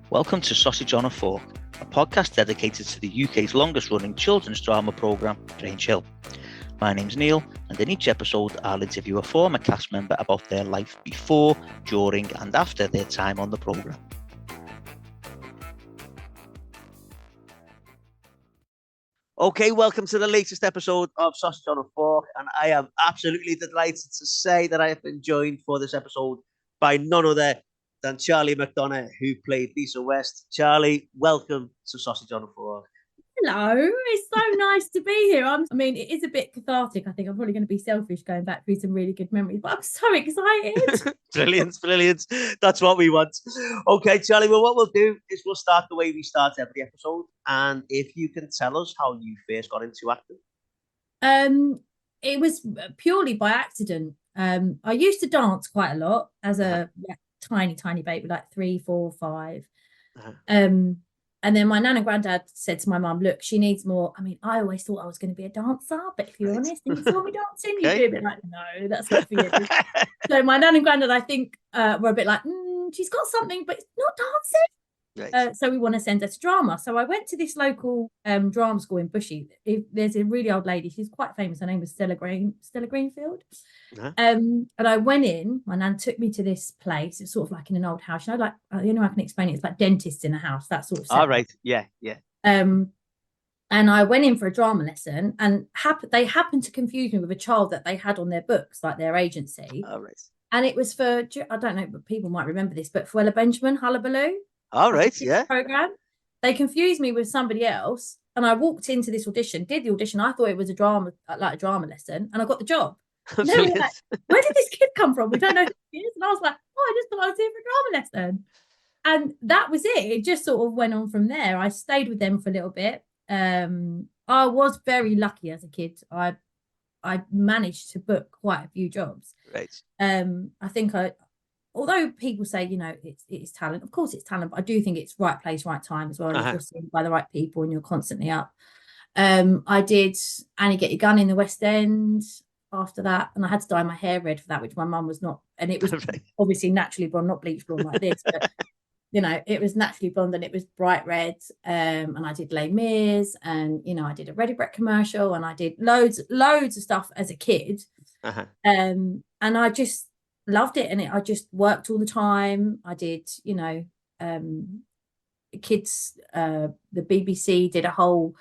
Welcome to Sausage on a Fork, a podcast dedicated to the UK's longest running children's drama programme, Grange Hill. My name's Neil, and in each episode I'll interview a former cast member about their life before, during and after their time on the programme. Okay, welcome to the latest episode of Sausage on a Fork, and I am absolutely delighted to say that I have been joined for this episode by none other than Charlotte McDonagh, who played Lisa West. Charlie, welcome to Sausage on a Fork. Hello, it's so nice to be here. It is a bit cathartic. I think I'm probably going to be selfish going back through some really good memories, but I'm so excited. Brilliant. That's what we want. Okay, Charlie, well, what we'll do is we'll start the way we start every episode. And if you can tell us how you first got into acting. It was purely by accident. I used to dance quite a lot as a tiny baby, like 3, 4, 5. And then my nan and granddad said to my mum, look, she needs more. I always thought I was going to be a dancer, but if you're honest and you saw me dancing, you'd be a bit like, no, that's not for you. So my nan and granddad, I think, were a bit like, she's got something, but it's not dancing. Right. So we want to send her to drama. So I went to this local drama school in Bushy. There's a really old lady. She's quite famous. Her name was Stella Greenfield. And I went in. My nan took me to this place. It's sort of like in an old house. You know, like the only way I can explain it, it's like dentists in a house. That sort of setup. All right. Yeah. And I went in for a drama lesson, and they happened to confuse me with a child that they had on their books, like their agency. All right. And it was for, I don't know, but people might remember this, but for Ella Benjamin, Hullabaloo. All right, yeah. Program. They confused me with somebody else, and I walked into this audition, did the audition. I thought it was a drama lesson, and I got the job. Like, where did this kid come from? We don't know who he is. And I was like, I just thought I was here for a drama lesson. And that was it. It just sort of went on from there. I stayed with them for a little bit. I was very lucky as a kid. I managed to book quite a few jobs. Right. I think although people say, it's talent, of course it's talent, but I do think it's right place, right time as well. If you're seen by the right people and you're constantly up. I did Annie Get Your Gun in the West End after that, and I had to dye my hair red for that, which my mum was not, and it was obviously naturally blonde, not bleach blonde like this, but it was naturally blonde and it was bright red. And I did Les Mis, and I did a Ready Brek commercial, and I did loads of stuff as a kid. And I just loved it, and I just worked all the time. I did, kids, the BBC did a whole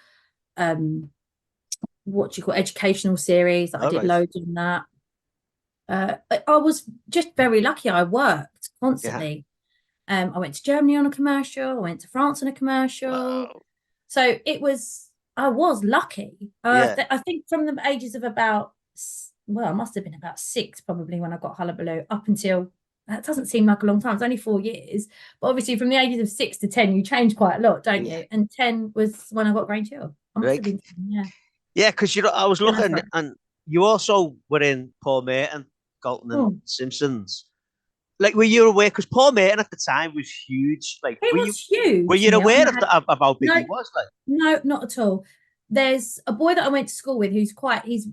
educational series. I did loads on that. I was just very lucky. I worked constantly. I went to Germany on a commercial. I went to France on a commercial. Wow. So I was lucky. I think from the ages of about, I must have been about 6 probably when I got Hullabaloo, up until, that doesn't seem like a long time, it's only 4 years, but obviously from the ages of 6 to 10 you change quite a lot, don't you? And 10 was when I got Grange Hill. I must have been 10, because I was looking, and you also were in Paul Merton, Galton and Simpsons. Like, were you aware, because Paul Merton at the time was huge, like huge. Were you aware of how big he was? Like, no, not at all. There's a boy that I went to school with he's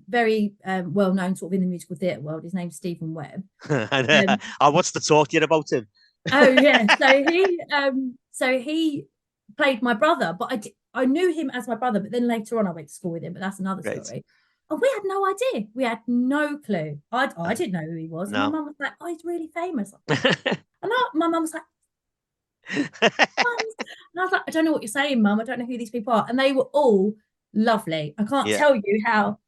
very well known sort of in the musical theatre world. His name's Stephen Webb. I want to talk to you about him. Oh yeah, so he played my brother, but I knew him as my brother, but then later on I went to school with him, but that's another story. And we had no idea. We had no clue. I didn't know who he was. No. And my mum was like, oh, he's really famous. And my mum was like, and I was like, I don't know what you're saying, Mum. I don't know who these people are. And they were all lovely. I can't tell you how.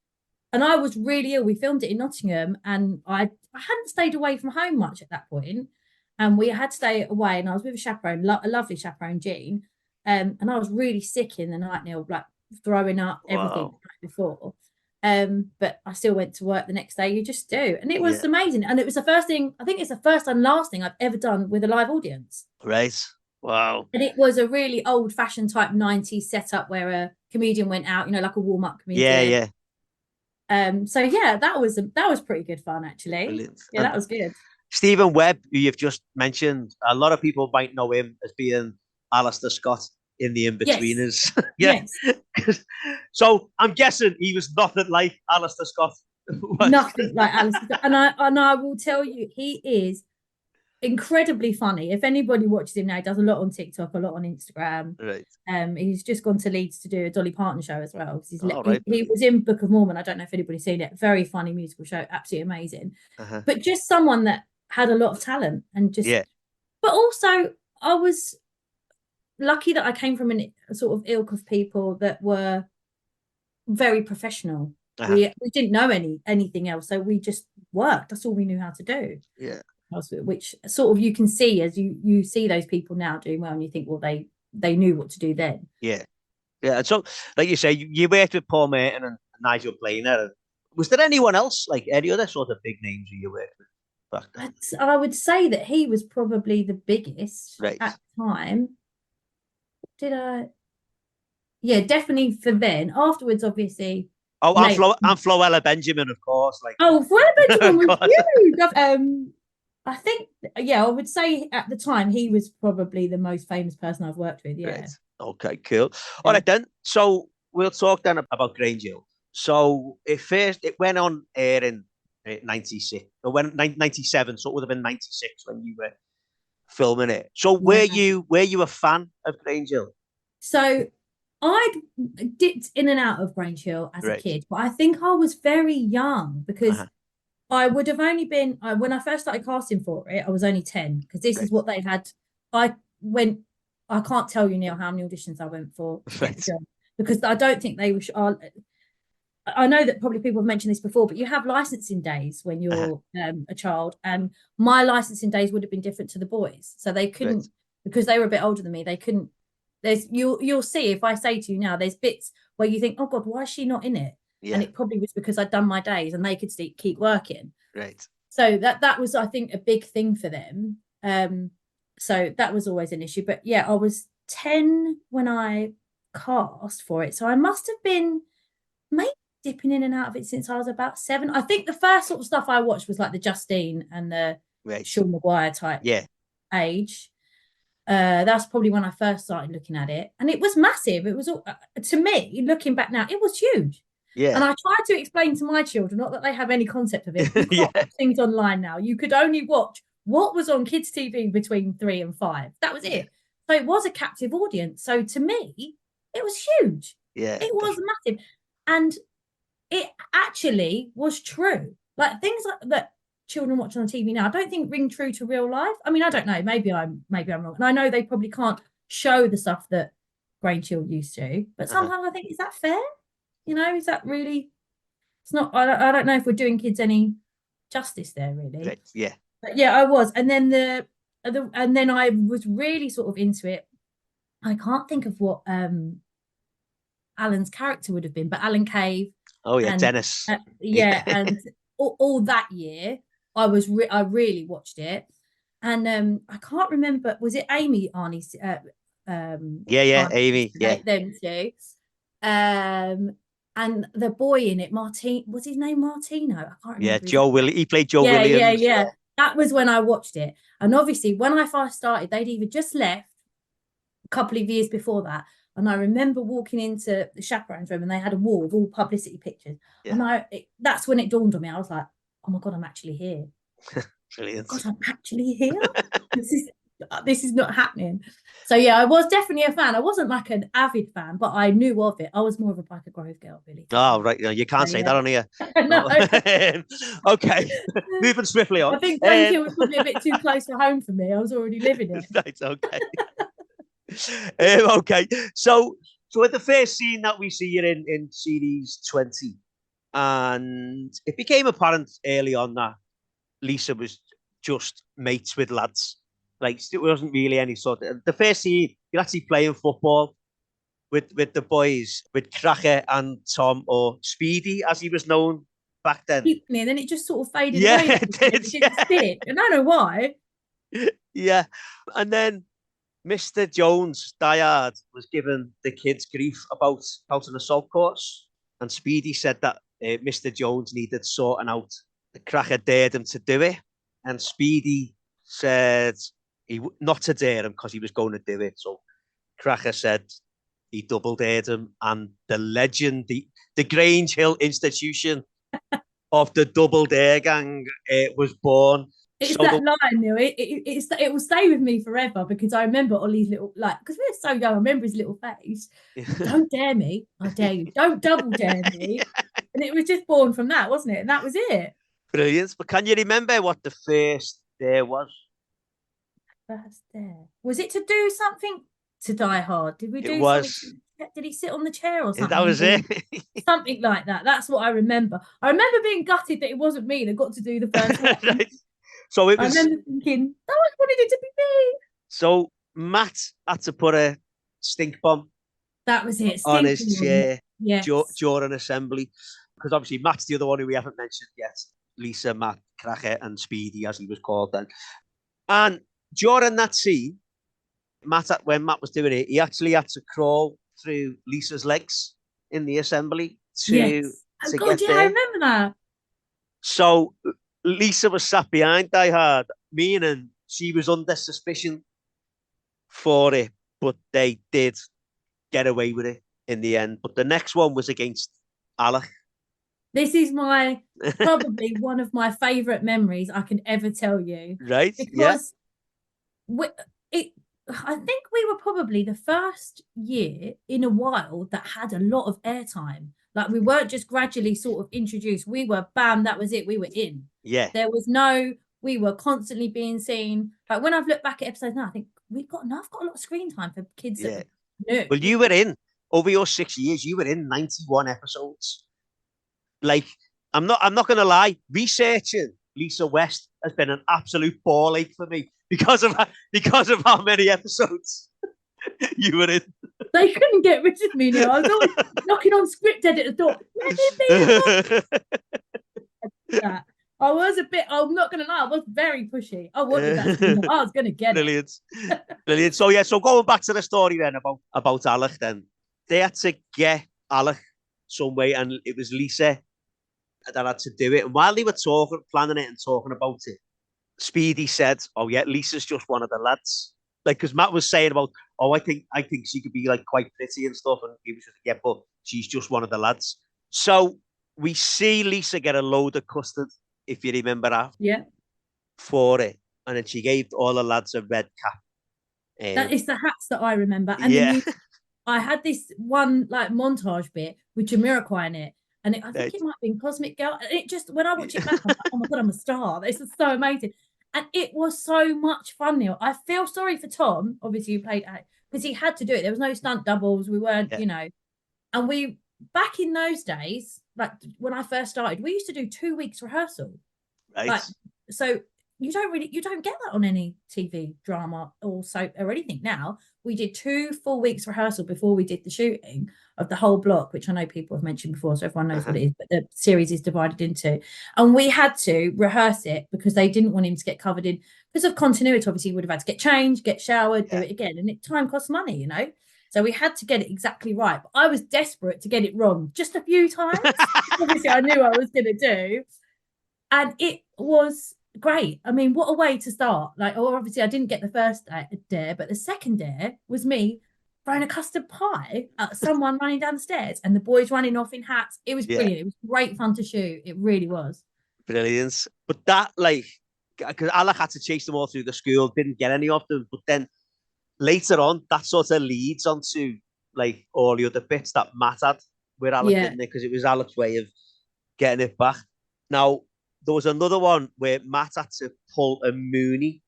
And I was really ill. We filmed it in Nottingham, and I hadn't stayed away from home much at that point. And we had to stay away, and I was with a chaperone, a lovely chaperone, Jean. And I was really sick in the night, Neil, like throwing up, everything before. But I still went to work the next day. You just do. And it was amazing. And it was the first thing, I think it's the first and last thing I've ever done with a live audience. Right. Wow. And it was a really old fashioned type 90s setup where a comedian went out, like a warm up comedian. So that was pretty good fun, actually. Brilliant. Yeah, that was good. Stephen Webb, who you've just mentioned, a lot of people might know him as being Alistair Scott in The In-Betweeners. Yes. So I'm guessing he was nothing like Alistair Scott. Nothing like Alistair Scott. And I will tell you, he is incredibly funny. If anybody watches him now, he does a lot on TikTok, a lot on Instagram. Right. He's just gone to Leeds to do a Dolly Parton show as well. All right. He was in Book of Mormon. I don't know if anybody's seen it. Very funny musical show, absolutely amazing. But just someone that had a lot of talent and just. Yeah. But also, I was lucky that I came from a sort of ilk of people that were very professional. We didn't know anything else, so we just worked. That's all we knew how to do. Yeah. Which sort of you can see as you see those people now doing well, and you think, well, they knew what to do then. Yeah. Yeah. And so, like you say, you worked with Paul Merton and Nigel Planer. Was there anyone else, like any other sort of big names you worked with back then? I would say that he was probably the biggest at the time. Yeah, definitely for then. Afterwards, obviously. Oh, and Floella Benjamin, of course. Floella Benjamin was huge. I think, I would say at the time he was probably the most famous person I've worked with. Yeah. Great. Okay, cool. All right then. So we'll talk then about Grange Hill. So it went on air in 96, or when 97. So it would have been 96 when you were filming it. So were you a fan of Grange Hill? So I dipped in and out of Grange Hill as a kid, but I think I was very young because I would have only been, when I first started casting for it, I was only 10 because this is what they had. I can't tell you, Neil, how many auditions I went for because I don't think they were. I know that probably people have mentioned this before, but you have licensing days when you're a child, and my licensing days would have been different to the boys, so they couldn't because they were a bit older than me. They couldn't. You'll see if I say to you now, there's bits where you think, oh God, why is she not in it? Yeah. And it probably was because I'd done my days and they could keep working. Right. So that was, I think, a big thing for them. So that was always an issue. But yeah, I was 10 when I cast for it. So I must have been maybe dipping in and out of it since I was about 7. I think the first sort of stuff I watched was like the Justine and the Sean Maguire type age. That's probably when I first started looking at it, and it was massive. It was to me, looking back now, it was huge. Yeah. And I tried to explain to my children, not that they have any concept of it. You can't watch things online now. You could only watch what was on kids' TV between 3 and 5. That was it. So it was a captive audience. So to me, it was huge. Yeah, it was massive, and it actually was true. Like things like that children watch on TV now, I don't think ring true to real life. I mean, I don't know. Maybe I'm wrong, and I know they probably can't show the stuff that Grange Hill used to. But sometimes I think, is that fair? You know, is that really? It's not. I don't know if we're doing kids any justice there, really. Yeah. But yeah, I was, and then and then I was really sort of into it. I can't think of what Alan's character would have been, but Alan Cave. Oh yeah, Dennis. And all that year. I really watched it, and I can't remember. Was it Amy Arnie's? Amy. Yeah, them two. And the boy in it, Martin. Was his name Martino? I can't remember. Yeah, Joe Williams. He played Joe Williams. Yeah. That was when I watched it, and obviously when I first started, they'd either just left a couple of years before that. And I remember walking into the chaperone's room, and they had a wall of all publicity pictures. Yeah. And that's when it dawned on me. I was like, oh my God, I'm actually here. Brilliant. God, I'm actually here. This is not happening. So yeah, I was definitely a fan. I wasn't like an avid fan, but I knew of it. I was more of a Biker Grove girl, really. Oh, right. You can't say that on here. No. Okay. Moving swiftly on. I think Grange Hill was probably a bit too close to home for me. I was already living it. Right, okay. Okay. So at the first scene that we see you in series 20, and it became apparent early on that Lisa was just mates with lads. Like, it wasn't really any sort of... The first scene, you're actually playing football with the boys, with Cracker and Tom, or Speedy, as he was known back then. And then it just sort of faded away. It did. Stick. I don't know why. Yeah. And then Mr. Jones, diehard, was given the kids grief about an assault course. And Speedy said that Mr. Jones needed sorting out. The Cracker dared him to do it. And Speedy said not to dare him because he was going to do it. So Cracker said he double dared him. And the legend, the Grange Hill institution of the Double Dare Gang was born. It's So that line, Neil. It will stay with me forever because I remember Ollie's little, like, because we were so young, I remember his little face. Don't dare me. I dare you. Don't double dare me. And it was just born from that, wasn't it? And that was it. brilliant. But can you remember what the first day was? First dare. Was it to do something to Die Hard? Did we It do something? was. Did he sit on the chair or That something? was it. Something like that. That's what I remember. I remember being gutted that it wasn't me that got to do the first one. Right. So it I was. remember thinking, no one wanted it to be me. So Matt had to put a stink bomb That was it. on his Stinking one. chair Yes. during assembly, because obviously Matt's the other one who we haven't mentioned yet. Lisa, Matt, Cracker, and Speedy, as he was called then. And during that scene, when Matt was doing it, he actually had to crawl through Lisa's legs in the assembly Yes. Oh to God, get yeah, I there. remember that. So Lisa was sat behind Die Hard, meaning she was under suspicion for it, but they did get away with it in the end. But the next one was against Alec. This is probably one of my favorite memories I can ever tell you. Right? Because I think we were probably the first year in a while that had a lot of airtime. Like we weren't just gradually sort of introduced. We were bam, that was it. We were in. Yeah. There was we were constantly being seen. Like when I've looked back at episodes now, I think I've got a lot of screen time for kids that are new. Well, you were in over your 6 years. You were in 91 episodes. Like I'm not gonna lie. Researching Lisa West has been an absolute ball ache for me because of how many episodes you were in. They couldn't get rid of me now. I was always knocking on script editor's door. Let me be that. I was I'm not going to lie, I was very pushy. I wanted that screen. I was going to get Brilliant. Brilliant. So going back to the story then about Alec then. They had to get Alec some way, and it was Lisa that had to do it. And while they were planning it and talking about it, Speedy said, "Oh yeah, Lisa's just one of the lads." Like, because Matt was saying about, "Oh, I think she could be like quite pretty and stuff," and he was just, "Yeah, but she's just one of the lads." So we see Lisa get a load of custard, if you remember that. Yeah. For it, and then she gave all the lads a red cap. That is the hats that I remember, and I had this one like montage bit with Jamiroquai in it, and I think it might have been Cosmic Girl. And it just, when I watch it back, I'm like, oh my God, I'm a star. This is so amazing. And it was so much fun, Neil. I feel sorry for Tom, obviously, who played Alec, because he had to do it. There was no stunt doubles. We weren't, and back in those days, like when I first started, we used to do 2 weeks rehearsal. Right. Like, so you don't get that on any TV drama or soap or anything now. We did 2 full weeks rehearsal before we did the shooting of the whole block, which I know people have mentioned before, so everyone knows what it is, but the series is divided into. And we had to rehearse it because they didn't want him to get covered in, because of continuity, obviously he would have had to get changed, get showered, do it again. And time costs money, So we had to get it exactly right. But I was desperate to get it wrong just a few times. Obviously, I knew I was going to do. And it was great. I mean, what a way to start. Like, obviously I didn't get the first dare, but the second dare was me throwing a custard pie at someone running down the stairs and the boys running off in hats. It was brilliant. It was great fun to shoot. It really was. Brilliant. But that, like, because Alec had to chase them all through the school, didn't get any of them. But then later on, that sort of leads onto, like, all the other bits that Matt had with Alec, didn't it? Because it was Alec's way of getting it back. Now, there was another one where Matt had to pull a Mooney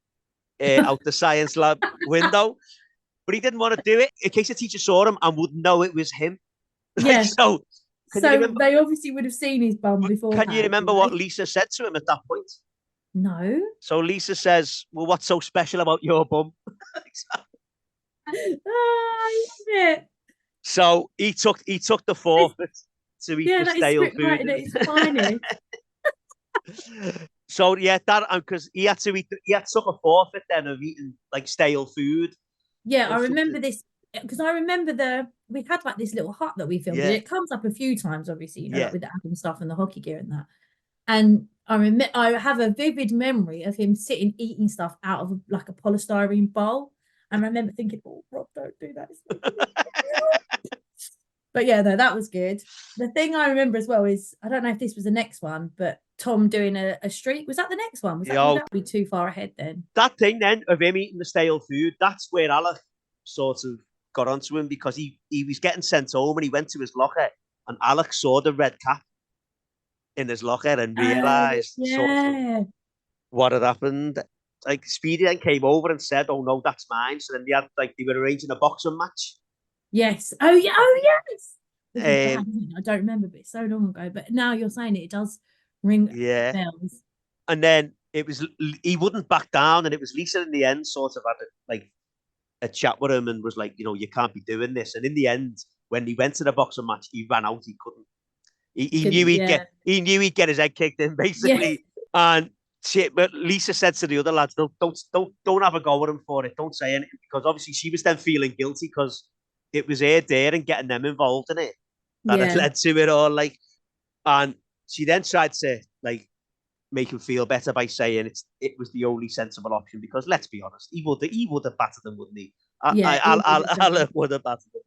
out the science lab window, but he didn't want to do it in case the teacher saw him and would know it was him. Yeah. So they obviously would have seen his bum before. Can you remember what Lisa said to him at that point? No. So Lisa says, "Well, what's so special about your bum?" I love it. So he took the forfeit to eat the stale food. It's funny. So that because he had took a forfeit then of eating like stale food. Yeah, I remember this because I remember we had like this little hut that we filmed. And it comes up a few times, obviously, like with the Adam stuff and the hockey gear and that. And I have a vivid memory of him sitting eating stuff out of like a polystyrene bowl. And I remember thinking, "Oh, Rob, don't do that." But yeah, no, that was good. The thing I remember as well is, I don't know if this was the next one, but Tom doing a streak. Was that the next one? Would that be too far ahead then? That thing then of him eating the stale food, that's where Alec sort of got onto him, because he was getting sent home and he went to his locker and Alec saw the red cap in his locker and realised sort of Yeah. what had happened. Like Speedy then came over and said, "Oh no, that's mine." So then they were arranging a boxing match. Yes. Oh yeah. Oh yes. This is bad, Um, isn't it? I don't remember, but it's so long ago. But now you're saying it does ring yeah, bells. and then he wouldn't back down, and it was Lisa in the end sort of had a chat with him and was like, you can't be doing this. And in the end, when he went to the boxing match, he ran out. He couldn't. He knew he'd get his head kicked in Yeah. basically. And but Lisa said to the other lads, don't have a go with him for it. Don't say anything, because obviously she was then feeling guilty because it was her dare and getting them involved in it that had led to it all. And she then tried to make him feel better by saying it was the only sensible option, because let's be honest, he would have battered them, wouldn't he? Alan would have battered them.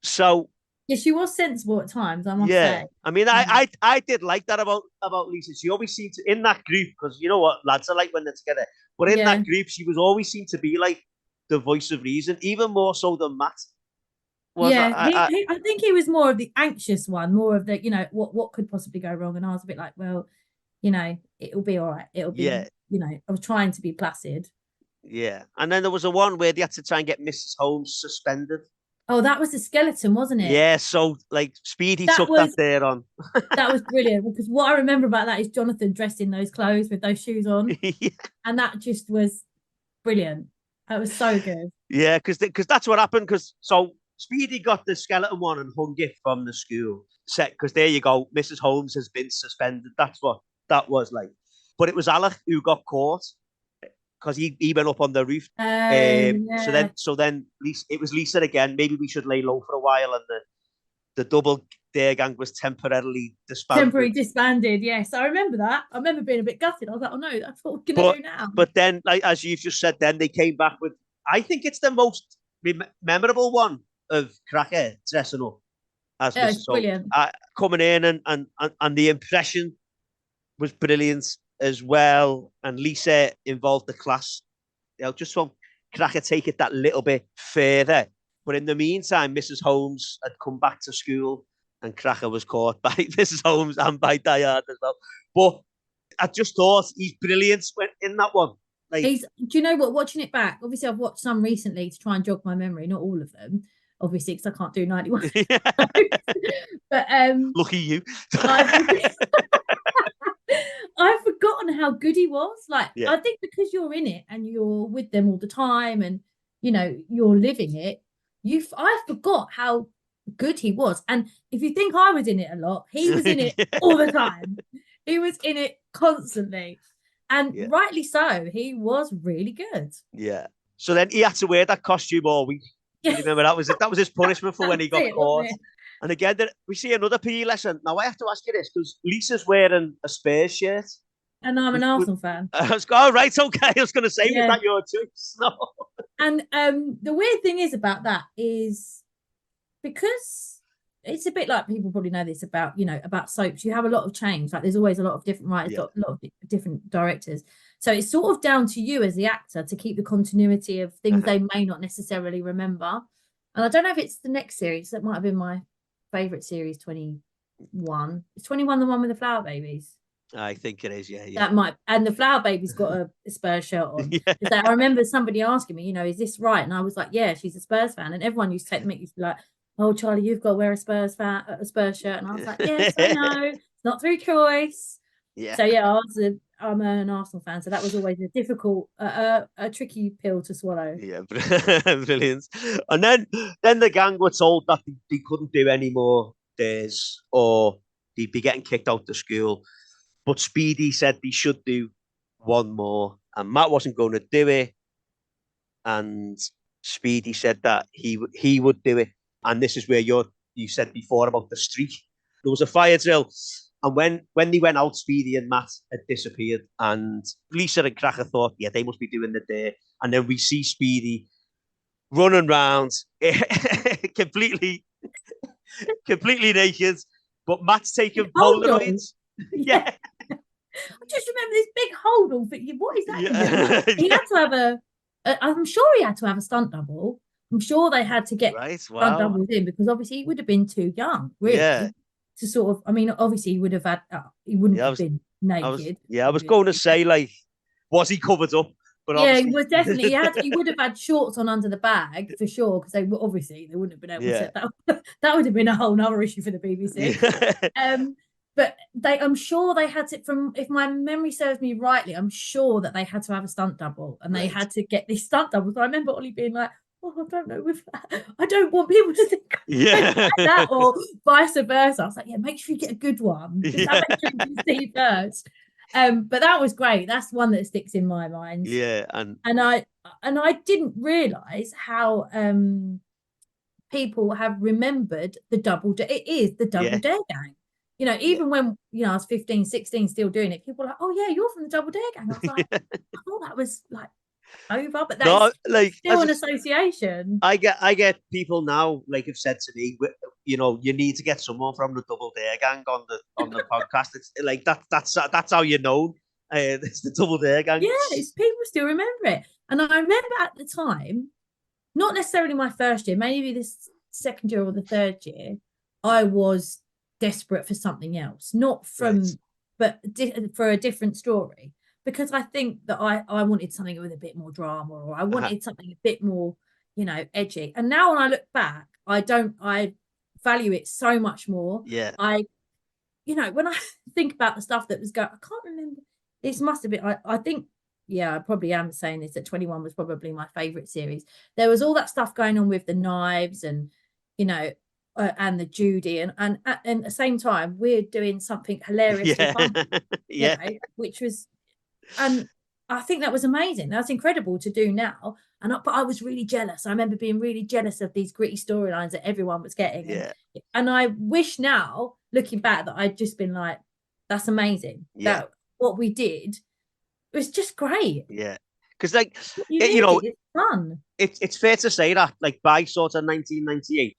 So yeah, she was sensible at times, I must yeah, say. I mean, I did like that about Lisa. She always seemed to, in that group, because you know what lads are like when they're together. But in that group, she was always seemed to be like the voice of reason, even more so than Matt was. I think he was more of the anxious one, more of the what could possibly go wrong, and I was a bit like, well, it'll be all right. It'll be I was trying to be placid. Yeah, and then there was a one where they had to try and get Mrs. Holmes suspended. Oh, that was the skeleton, wasn't it? Yeah, so Speedy took that there on. That was brilliant, because what I remember about that is Jonathan dressed in those clothes with those shoes on, Yeah. and that just was brilliant. That was so good. Yeah, because that's what happened. Because so Speedy got the skeleton one and hung it from the school set. Because there you go, Mrs. Holmes has been suspended. That's what that was like. But it was Alec who got caught because he went up on the roof. Yeah. So then Lisa, it was Lisa again. Maybe we should lay low for a while, and the double dare gang was temporarily disbanded. Yes, I remember that. I remember being a bit gutted. I was like, oh no, that's what we're gonna do now. But then, as you've just said, then they came back with, I think it's the most memorable one of Cracker dressing up as Mrs. Brilliant. Coming in and the impression was brilliant as well. And Lisa involved the class. Just from Cracker take it that little bit further. But in the meantime, Mrs. Holmes had come back to school and Cracker was caught by Mrs. Holmes and by Diane as well. But I just thought he's brilliant in that one. Do you know what? Watching it back, obviously I've watched some recently to try and jog my memory, not all of them, obviously, because I can't do 91. But lucky you. I've forgotten how good he was. I think because you're in it and you're with them all the time and you're living it, I forgot how good he was. And if you think I was in it a lot, he was in it all the time. He was in it constantly. And rightly so, he was really good. Yeah. So then he had to wear that costume all week. You remember that was it? That was his punishment for when he got caught. And again, we see another PE lesson. Now I have to ask you this, because Lisa's wearing a Spurs shirt. And I'm an Arsenal fan. Right, okay. I was going to say, was that your choice? No. And the weird thing is about that is because it's a bit like people probably know this about soaps. You have a lot of change. There's always a lot of different writers, a lot of different directors. So it's sort of down to you as the actor to keep the continuity of things they may not necessarily remember. And I don't know if it's the next series. That might have been my favorite series, 21. Is 21 the one with the flower babies? I think it is, yeah. That might, and the flower baby's got a Spurs shirt on. I remember somebody asking me, is this right? And I was like, yeah, she's a Spurs fan. And everyone used to take me, used to be like, oh, Charlie, you've got to wear a Spurs shirt. And I was like, yes, I know. It's not through choice. Yeah. So I'm an Arsenal fan. So that was always a difficult, a tricky pill to swallow. Yeah, brilliant. And then the gang were told that they couldn't do any more days or they'd be getting kicked out of school. But Speedy said they should do one more, and Matt wasn't going to do it. And Speedy said that he would do it. And this is where you said before about the streak. There was a fire drill, and when they went out, Speedy and Matt had disappeared. And Lisa and Cracker thought, yeah, they must be doing the day. And then we see Speedy running around, completely completely naked, but Matt's taking Hold on. Polaroids. Yeah. I just remember this big hold on. What is that? Yeah. He had to have I'm sure he had to have a stunt double. I'm sure they had to get Right, stunt wow. doubles in because obviously he would have been too young, really, Yeah. to sort of. I mean, obviously he would have had. He wouldn't have been naked. I was going to say, like, was he covered up? But yeah, obviously... he was definitely. He would have had shorts on under the bag for sure because they wouldn't have been able to. That would have been a whole other issue for the BBC. But I'm sure they had to, from if my memory serves me rightly, I'm sure that they had to have a stunt double and they had to get this stunt double. So I remember Ollie being like, "Oh, I don't know if I don't want people to think like that or vice versa." I was like, "Yeah, make sure you get a good one. Just have make sure you see first." But that was great. That's one that sticks in my mind. Yeah, and I didn't realise how people have remembered the Double Dare. It is the Double Dare Gang. You know, even when, I was 15, 16, still doing it, people were like, "Oh, yeah, you're from the Double Dare Gang." I was like, I thought that was like over, but that's still an association. I get people now, like, have said to me, you need to get someone from the Double Dare Gang on the podcast. It's like that's how you know it's the Double Dare Gang. Yeah, people still remember it. And I remember at the time, not necessarily my first year, maybe this second year or the third year, I was desperate for something else, not but for a different story, because I think that I wanted something with a bit more drama, or I wanted something a bit more, edgy. And now when I look back, I value it so much more. Yeah. When I think about the stuff that was going, I can't remember. This must have been, I think, I probably am saying this, that 21 was probably my favorite series. There was all that stuff going on with the knives and, and the Judy, and at the same time, we're doing something hilariously fun, which was, and I think that was amazing. That's incredible to do now. But I was really jealous. I remember being really jealous of these gritty storylines that everyone was getting. And I wish now, looking back, that I'd just been like, that's amazing. That what we did was just great. Yeah. Because, like, it's fun. It's fair to say that, like, by sort of 1998,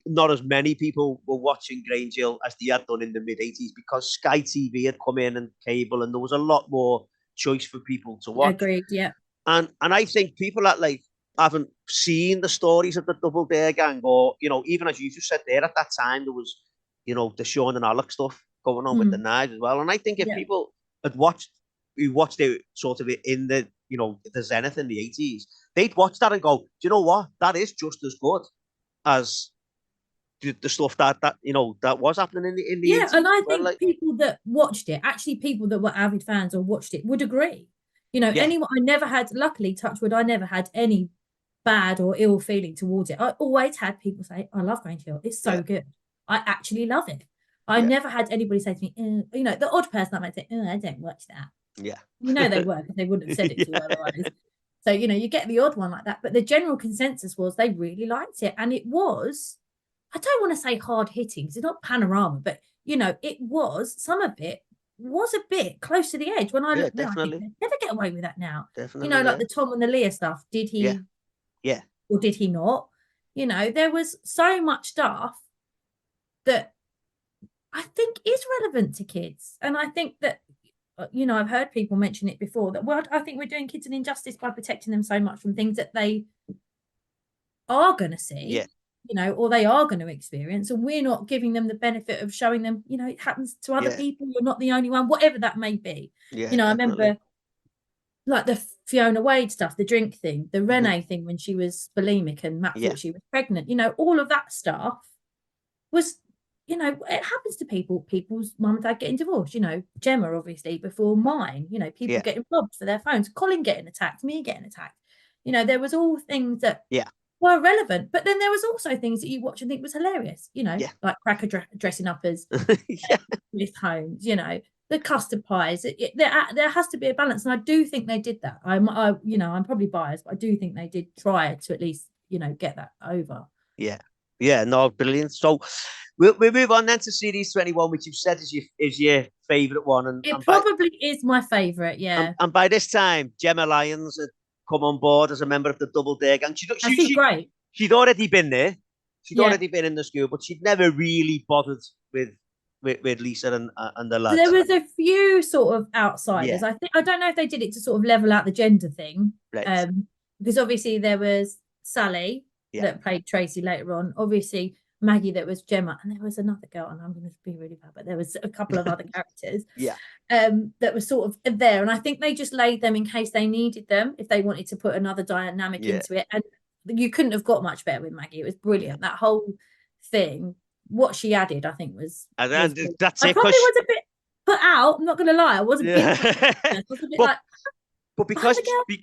not as many people were watching Grange Hill as they had done in the mid-80s, because Sky TV had come in and cable, and there was a lot more choice for people to watch. Agreed, yeah. And I think people that, like, haven't seen the stories of the Double Dare Gang, or, even as you just said there, at that time, there was, the Sean and Alec stuff going on with the knives as well. And I think if people had watched it sort of in the, the zenith in the 80s, they'd watch that and go, "Do you know what? That is just as good as the stuff that was happening in the 80s." And I think people that watched it, actually people that were avid fans or watched it, would agree. Anyone, I never had, luckily, touch wood, I never had any bad or ill feeling towards it. I always had people say, "I love Grange Hill. It's so good. I actually love it." I never had anybody say to me, the odd person that might say, "Oh, I don't watch that." Yeah. They were, because they wouldn't have said it to you otherwise. So, you get the odd one like that. But the general consensus was they really liked it. And it was, I don't want to say hard hitting, because it's not panorama, but, it was, some of it was a bit close to the edge. When I look back, I think they never get away with that now. Definitely, like the Tom and the Leah stuff. Did he? Yeah. Or did he not? There was so much stuff that I think is relevant to kids. And I think that, I've heard people mention it before, that, well, I think we're doing kids an injustice by protecting them so much from things that they are going to see, or they are going to experience. And we're not giving them the benefit of showing them, it happens to other people. You're not the only one, whatever that may be. I remember like the Fiona Wade stuff, the drink thing, the Renee thing when she was bulimic and Matt thought she was pregnant. All of that stuff was, it happens to people's mum and dad getting divorced, Gemma, obviously, before mine, people getting robbed for their phones, Colin getting attacked, me getting attacked. There was all things that were relevant, but then there was also things that you watch and think was hilarious, like Cracker dressing up as Liz Holmes, the custard pies. There has to be a balance, and I do think they did that. I'm probably biased, but I do think they did try to at least, get that over. Yeah, no, brilliant. So we'll move on then to series 21, which you've said is your favourite one. And it probably is my favourite, yeah. And by this time, Gemma Lyons had come on board as a member of the Double Dare Gang. She's great. She'd already been there. she'd already been in the school, but she'd never really bothered with Lisa and the lads. There was a few sort of outsiders. Yeah. I don't know if they did it to sort of level out the gender thing. Right. Because obviously there was Sally Yeah. that played Tracy later on. Obviously Maggie that was Gemma, and there was another girl, and I'm going to be really bad, but there was a couple of other characters. Yeah. That was sort of there, and I think they just laid them in case they needed them if they wanted to put another dynamic into it. And you couldn't have got much better with Maggie. It was brilliant. That whole thing, what she added, I think was. And was that's I it. probably was a bit put out. I'm not going to lie. I was a bit. I was a bit like. But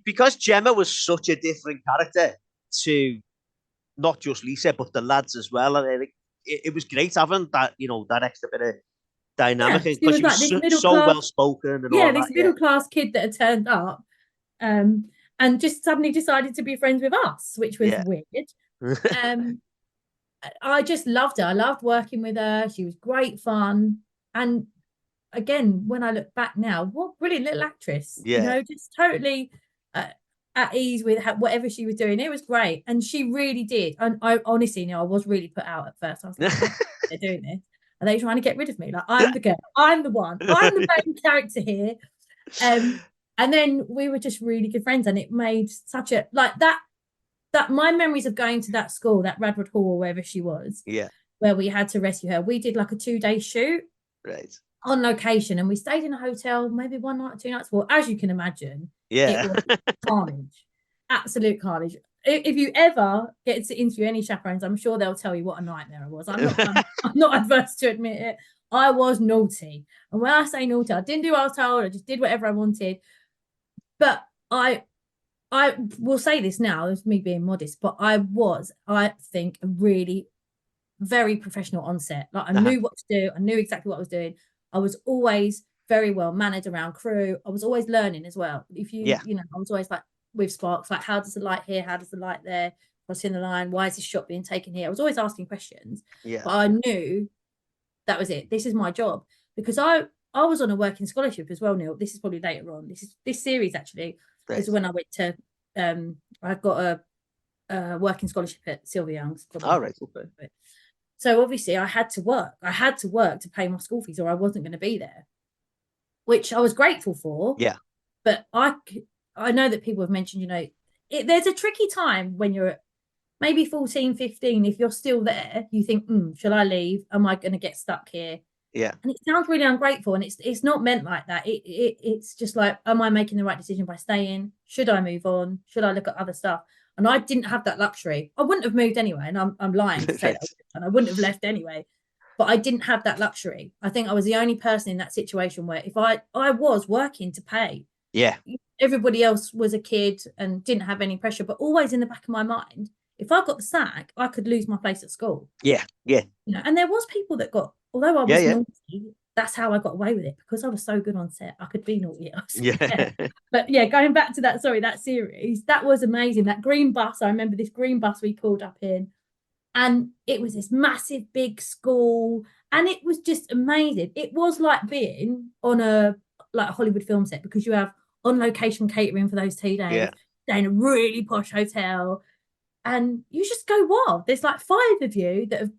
because Gemma was such a different character to not just Lisa but the lads as well, and it was great having that that extra bit of dynamic because she was so well spoken and all this middle class kid that had turned up, and just suddenly decided to be friends with us, which was weird. I just loved her. I loved working with her. She was great fun, and again, when I look back now, what brilliant little actress. Just totally at ease with whatever she was doing. It was great, and she really did. And I honestly, I was really put out at first. I was like, they're doing this. Are they trying to get rid of me? Like, I'm the girl. I'm the one. I'm the main character here. And then we were just really good friends, and it made such a that my memories of going to that school, that Radford Hall or wherever she was, where we had to rescue her. We did like a 2-day shoot, right, on location, and we stayed in a hotel maybe 1 night, 2 nights. Well, as you can imagine, it was carnage, absolute carnage. If you ever get to interview any chaperones, I'm sure they'll tell you what a nightmare it was. I'm not adverse to admit it. I was naughty, and when I say naughty, I didn't do what I was told. I just did whatever I wanted. But I will say this now, it's me being modest, but I think, a really very professional on set. Like, I knew what to do. I knew exactly what I was doing. I was always very well mannered around crew. I was always learning as well. If I was always like with Sparks, like, how does the light here? How does the light there? Crossing the line? Why is this shot being taken here? I was always asking questions. Yeah. But I knew that was it. This is my job, because I was on a working scholarship as well, Neil. This is probably later on. This series actually is when I went to. I got a working scholarship at Sylvia Young's. All right. Okay. So obviously I had to work. I had to work to pay my school fees, or I wasn't going to be there, which I was grateful for. Yeah. But I know that people have mentioned, there's a tricky time when you're maybe 14, 15. If you're still there, you think, shall I leave? Am I going to get stuck here? Yeah. And it sounds really ungrateful, and it's not meant like that. It's just like, am I making the right decision by staying? Should I move on? Should I look at other stuff? And I didn't have that luxury. I wouldn't have moved anyway, and I'm lying to say that, and I wouldn't have left anyway. But I didn't have that luxury. I think I was the only person in that situation where if I was working to pay. Yeah. Everybody else was a kid and didn't have any pressure, but always in the back of my mind, if I got the sack, I could lose my place at school. Yeah. Yeah. And there was people that got, although I was naughty, that's how I got away with it, because I was so good on set. I could be naughty. But going back to that series, that was amazing. That green bus, I remember this green bus we pulled up in, and it was this massive big school, and it was just amazing. It was like being on a Hollywood film set, because you have on location catering for those 2 days, stay in a really posh hotel, and you just go wild. There's like 5 of you that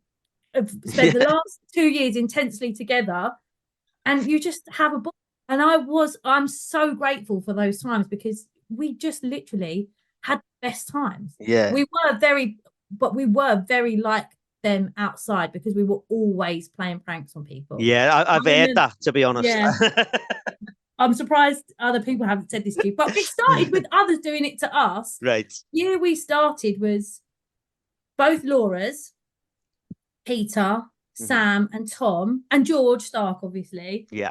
have spent the last 2 years intensely together, and you just have a ball. And I'm so grateful for those times, because we just literally had the best times. Yeah. We were very like them outside, because we were always playing pranks on people. Yeah, I've heard that, to be honest. Yeah. I'm surprised other people haven't said this to you, but it started with others doing it to us. Right. The year we started was both Laura's, Peter, Sam, and Tom, and George Stark, obviously. Yeah.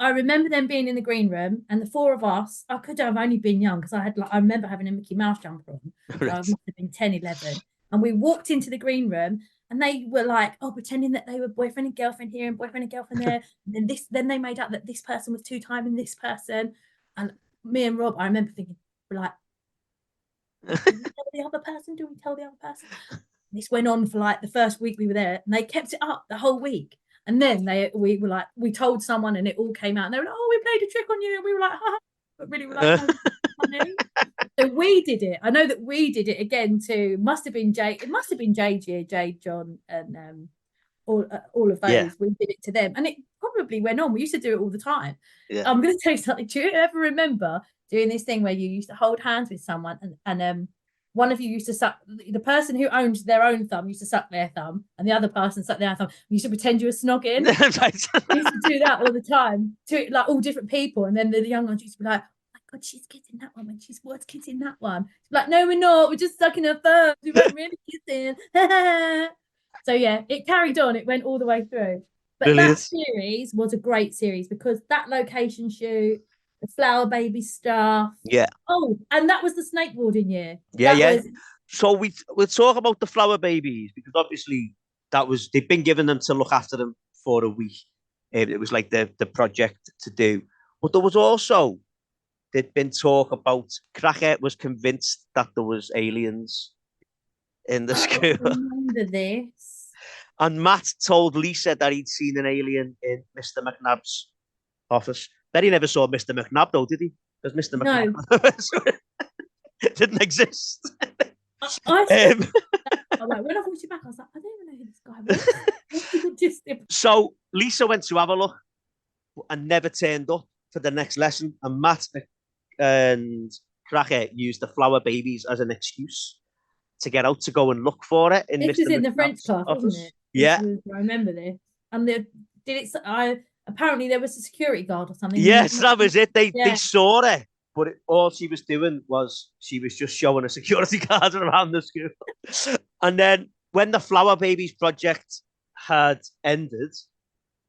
I remember them being in the green room, and the 4 of us, I could have only been young, because I remember having a Mickey Mouse jumper on. So I must have been 10, 11. And we walked into the green room, and they were like, pretending that they were boyfriend and girlfriend here and boyfriend and girlfriend there. And then they made out that this person was 2-timing this person. And me and Rob, I remember thinking, we're like, do we tell the other person? Do we tell the other person? And this went on for like the first week we were there, and they kept it up the whole week. And then we were like, we told someone, and it all came out, and they were like, we played a trick on you. And we were like, ha. but really were like, no, this is funny. So we did it. I know that we did it again too. Must have been Jade. It must have been Jade, John, and all of Yeah. those. We did it to them, and it probably went on. We used to do it all the time. Yeah. I'm going to tell you something. Do you ever remember doing this thing where you used to hold hands with someone, and one of you used to suck, the person who owned their own thumb used to suck their thumb, and the other person sucked their thumb. You used to pretend you were snogging. We used to do that all the time to like all different people, and then the young ones used to be like, "Oh my God, she's kissing that one when she's what's kissing that one." Like, no, we're not. We're just sucking her thumbs. We weren't really kissing. So yeah, it carried on. It went all the way through. But Brilliant. that series was a great series because that location shoot, the flower baby stuff. Yeah. Oh, and that was the snakeboarding year. Yeah, that was So we'll talk about the flower babies because obviously they've been given them to look after them for a week. It was like the project to do. But there was also there'd been talk about Crackhead was convinced that there was aliens in the school. I remember this. And Matt told Lisa that he'd seen an alien in Mr. McNabb's office. Bet he never saw Mr. McNabb though, did he? Because Mr. McNabb didn't exist. I'm like, when I watched it back, I was like, I don't even know who this guy was. So Lisa went to have a look and never turned up for the next lesson. And Matt and Cracker used the flower babies as an excuse to get out to go and look for it. This was in the French class, wasn't it? Yeah. I remember this. And apparently there was a security guard or something. Yes, that was it. They saw it. But all she was doing was she was just showing a security guard around the school. And then when the Flower Babies project had ended,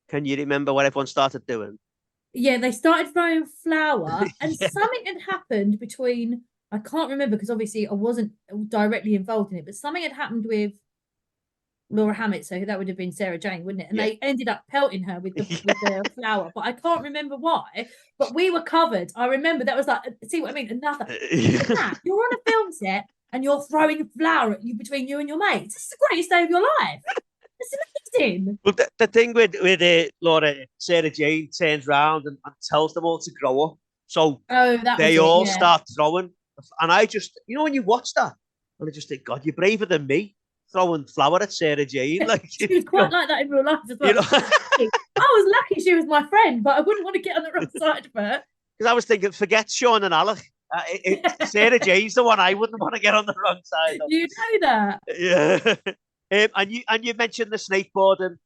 can you remember what everyone started doing? Yeah, they started throwing flour and something had happened between, I can't remember because obviously I wasn't directly involved in it, but something had happened with Laura Hammett, so that would have been Sarah Jane, wouldn't it? And they ended up pelting her with the flour, but I can't remember why. But we were covered. I remember that was like, see what I mean? Another, you're on a film set and you're throwing flour at you between you and your mates. This is the greatest day of your life. It's amazing. Well, the thing with Laura, Sarah Jane turns around and tells them all to grow up. So they all start throwing. And I just, when you watch that, and I just think, God, you're braver than me. Throwing flour at Sarah Jane. Like she was quite like that in real life as well. I was lucky she was my friend, but I wouldn't want to get on the wrong side of her. Because I was thinking, forget Sean and Alec. Sarah Jane's the one I wouldn't want to get on the wrong side of. You know that. Yeah. And you mentioned the snakeboarding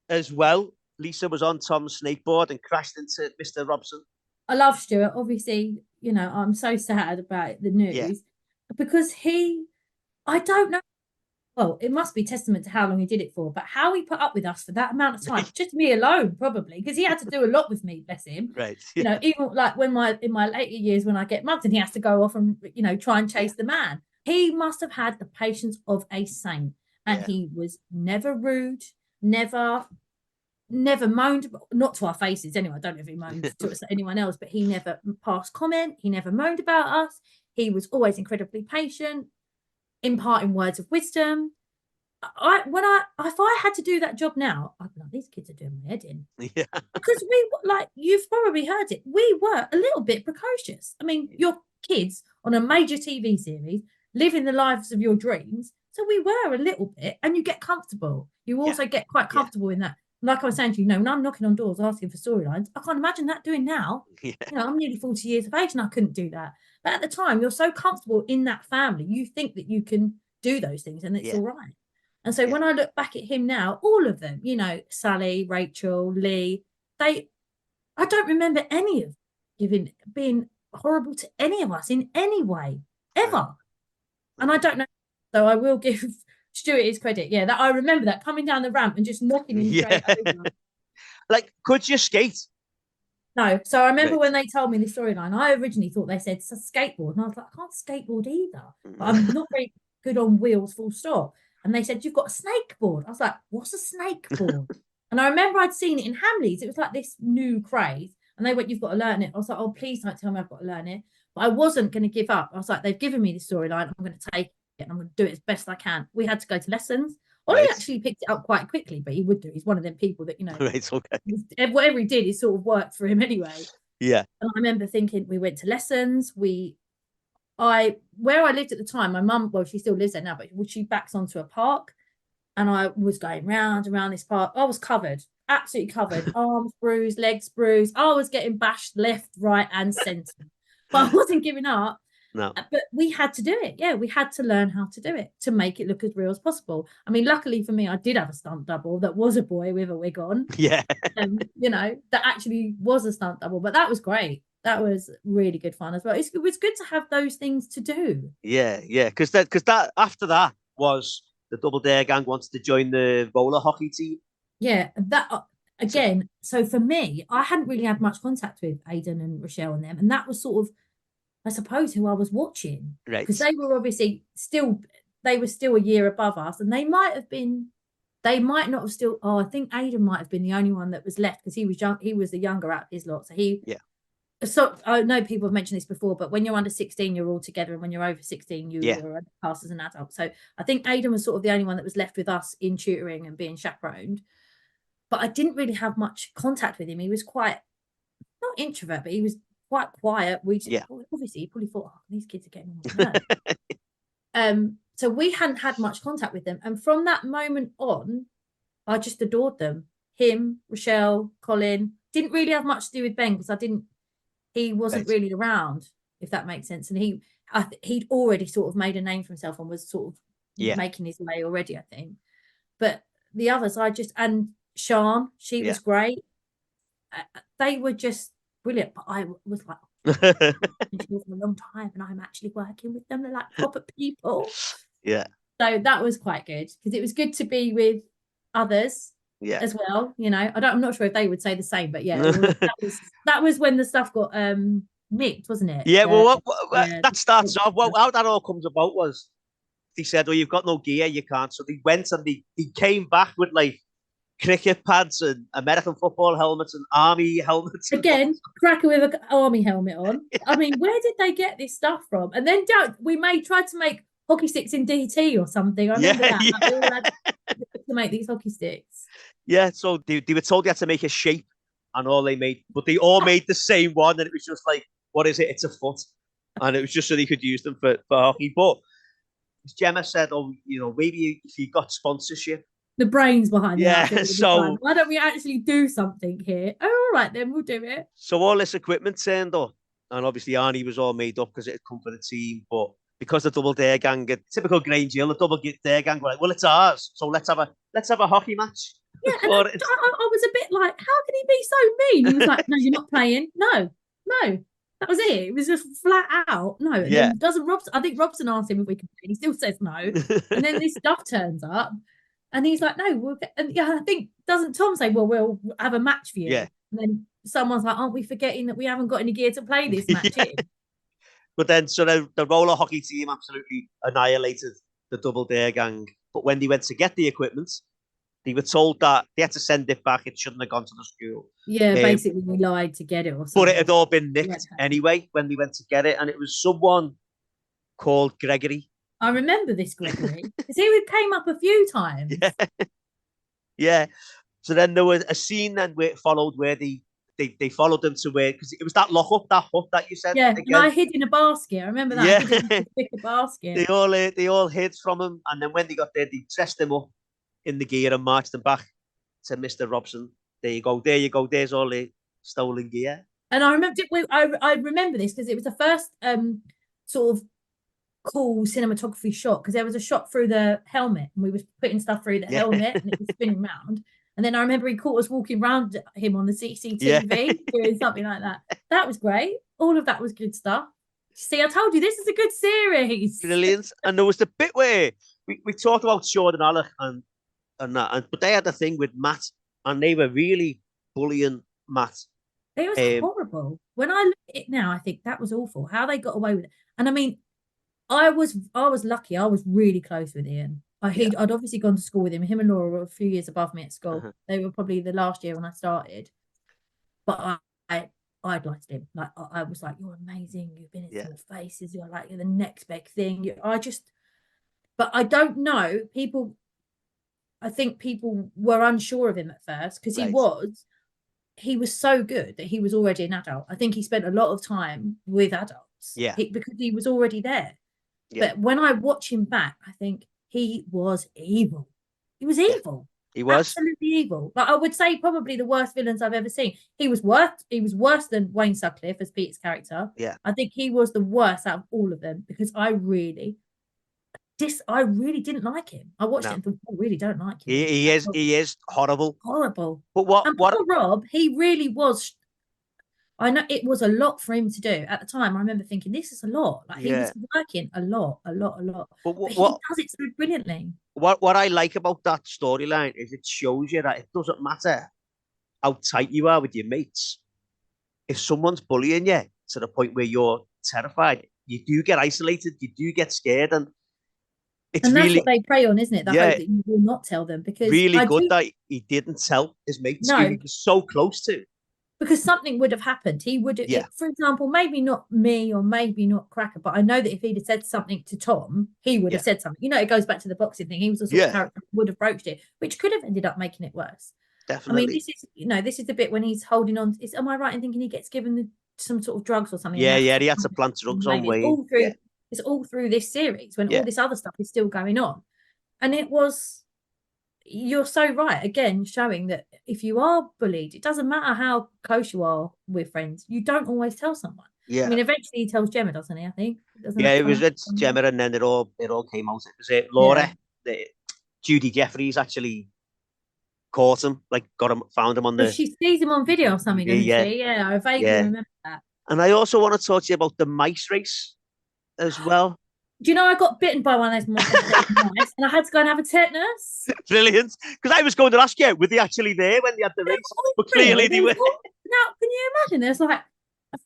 as well. Lisa was on Tom's snakeboard and crashed into Mr. Robson. I love Stuart. Obviously, I'm so sad about the news because I don't know. Well, it must be testament to how long he did it for, but how he put up with us for that amount of time, just me alone, probably, because he had to do a lot with me, bless him. Right. Even like in my later years when I get mugged and he has to go off and, try and chase the man. He must have had the patience of a saint. And he was never rude, never moaned, not to our faces anyway. I don't know if he moaned to anyone else, but he never passed comment. He never moaned about us. He was always incredibly patient, imparting words of wisdom. If I had to do that job now, I'd be like, these kids are doing my head in. Yeah. Because you've probably heard it, we were a little bit precocious. I mean, your kids on a major TV series, living the lives of your dreams. So we were a little bit, and you get comfortable. You also get quite comfortable in that. Like I was saying to you, when I'm knocking on doors asking for storylines, I can't imagine that doing now. Yeah. I'm nearly 40 years of age and I couldn't do that. But at the time, you're so comfortable in that family, you think that you can do those things and it's all right. And so when I look back at him now, all of them, Sally, Rachel, Lee, I don't remember any of being horrible to any of us in any way, ever. And I don't know. So I will give Stuart his credit. Yeah, that I remember that coming down the ramp and just knocking him straight over. Like, could you skate? No. So I remember when they told me the storyline, I originally thought they said skateboard. And I was like, I can't skateboard either. But I'm not very good on wheels, full stop. And they said, you've got a snakeboard. I was like, what's a snakeboard? And I remember I'd seen it in Hamleys. It was like this new craze. And they went, you've got to learn it. I was like, oh, please don't tell me I've got to learn it. But I wasn't going to give up. I was like, they've given me the storyline. I'm going to take it and I'm going to do it as best I can. We had to go to lessons. Ollie actually picked it up quite quickly, but he would do. He's one of them people that, Right, okay. Whatever he did, it sort of worked for him anyway. Yeah. And I remember thinking we went to lessons. Where I lived at the time, my mum, well, she still lives there now, but she backs onto a park, and I was going round and round this park. I was covered, absolutely covered, arms bruised, legs bruised. I was getting bashed left, right, and centre, but I wasn't giving up. No. But we had to do it. Yeah, we had to learn how to do it to make it look as real as possible. I mean, luckily for me, I did have a stunt double that was a boy with a wig on. Yeah. That actually was a stunt double, but that was great. That was really good fun as well. It was good to have those things to do. Yeah. Yeah. Because that after that was the Double Dare Gang wanted to join the roller hockey team. Yeah, that So, again. So for me, I hadn't really had much contact with Aidan and Rochelle and them, and that was sort of, I suppose, who I was watching, right. because they were obviously still, they were still a year above us, and they might not have still. Oh, I think Aidan might have been the only one that was left because he was young. He was the younger out of his lot, so he. Yeah. So I know people have mentioned this before, but when you're under 16, you're all together, and when you're over 16, Yeah. you're classed as an adult. So I think Aidan was sort of the only one that was left with us in tutoring and being chaperoned. But I didn't really have much contact with him. He was quite, not introvert, but he was quite quiet. Yeah. Obviously he probably thought, oh, these kids are getting on my nerves. So we hadn't had much contact with them, and from that moment on, I just adored them. Him, Rochelle, Colin. Didn't really have much to do with Ben because he wasn't Right. really around, if that makes sense. And he'd already sort of made a name for himself and was sort of Yeah. making his way already, I think. But the others, and Sean, she Yeah. was great. They were just brilliant. But I was like, for a long time, and I'm actually working with them. They're like proper people. Yeah. So that was quite good because it was good to be with others Yeah. as well. I'm not sure if they would say the same, but yeah, that was when the stuff got mixed, wasn't it? Yeah. Well, Yeah, that starts off. Well, how that all comes about was they said, "Oh, you've got no gear, you can't." So they went and they came back with like cricket pads and American football helmets and army helmets. again, cracker with an army helmet on. I mean, where did they get this stuff from? And then we tried to make hockey sticks in DT or something. I remember that. Yeah. Like, we all had to make these hockey sticks. Yeah. So they were told they had to make a shape, and all they made, but they all made the same one, and it was just like, what is it? It's a foot, and it was just so they could use them for hockey. But Gemma said, "Oh, maybe if you got sponsorship." The brains behind the Yeah. outfit. So why don't we actually do something here? Oh, all right, then we'll do it. So all this equipment turned up, and obviously Arnie was all made up because it had come for the team. But because the Double Dare Gang, typical Grange Hill, the Double Dare Gang were like, "Well, it's ours, so let's have a hockey match." Yeah, and I was a bit like, how can he be so mean? He was like, "No, you're not playing. No, no." That was it. It was just flat out no. And Yeah. then doesn't Robson? I think Robson asked him if we could play. He still says no. And then this stuff turns up, and he's like, "No, we'll get." And yeah, I think doesn't Tom say, "Well, we'll have a match for you." Yeah. And then someone's like, "Aren't we forgetting that we haven't got any gear to play this match Yeah. in?" But then, so the roller hockey team absolutely annihilated the Double Dare Gang. But when they went to get the equipment, they were told that they had to send it back. It shouldn't have gone to the school. Yeah, basically we lied to get it or something. But it had all been nicked anyway when they went to get it, and it was someone called Gregory. I remember this Gregory because he came up a few times. Yeah. Yeah. So then there was a scene then where it followed where they followed them to where, because it was that lock up, that hut that you said. Yeah, again. and I hid in a basket. I remember that. Yeah. I hid in a wicker basket. They all hid from him, and then when they got there, they dressed them up in the gear and marched them back to Mr. Robson. There you go. There you go. There's all the stolen gear. And I remember I remember this because it was the first sort of cool cinematography shot, because there was a shot through the helmet and we was putting stuff through the helmet and it was spinning round. And then I remember he caught us walking around him on the CCTV doing something like that. That was great. All of that was good stuff. See, I told you this is a good series. Brilliant. And there was the bit where we talked about Sean and Alec and that, but they had a thing with Matt, and they were really bullying Matt. It was horrible. When I look at it now, I think that was awful. How they got away with it. And I mean, I was lucky. I was really close with Ian. I'd obviously gone to school with him. Him and Laura were a few years above me at school. They were probably the last year when I started. But I liked him. Like I was like, "You're amazing. You've been in some faces. You're like, you're the next big thing." But I don't know. I think people were unsure of him at first because he was. he was so good that he was already an adult. I think he spent a lot of time with adults Yeah. because he was already there. Yeah. But when I watch him back, I think he was evil. He was Yeah. evil. He was. Absolutely evil. Like, I would say probably the worst villains I've ever seen. He was worse than Wayne Sutcliffe as Peter's character. Yeah. I think he was the worst out of all of them because I really didn't like him. I watched it and thought, I really don't like him. He is horrible. Horrible. But what poor Rob, he really was. I know it was a lot for him to do at the time. I remember thinking, this is a lot. Like, he was working a lot. But But he does it so brilliantly. What I like about that storyline is it shows you that it doesn't matter how tight you are with your mates. If someone's bullying you to the point where you're terrified, you do get isolated, you do get scared, and that's really what they prey on, isn't it? The hope that you will not tell them, because really good that he didn't tell his mates who he was so close to. Because something would have happened. He would have, for example, maybe not me or maybe not Cracker, but I know that if he'd have said something to Tom, he would have said something. You know, it goes back to the boxing thing. He was the sort of character who would have broached it, which could have ended up making it worse. Definitely. I mean, this is the bit when he's holding on. Am I right in thinking he gets given some sort of drugs or something? Yeah, he had to plant drugs on Wayne. It's all through this series when all this other stuff is still going on. And you're so right. Again, showing that if you are bullied, it doesn't matter how close you are with friends. You don't always tell someone. Yeah. I mean, eventually he tells Gemma, doesn't he? I think. It was with Gemma, and then it all came out. It was Laura. Judy Jeffries actually caught him, found him on the. She sees him on video or something, doesn't she? Yeah, I vaguely remember that. And I also want to talk to you about the mice race as well. Do you know I got bitten by one of those mice and I had to go and have a tetanus? Brilliant. Because I was going to ask you, were they actually there when they had the race? But clearly they were. Now, can you imagine? There's like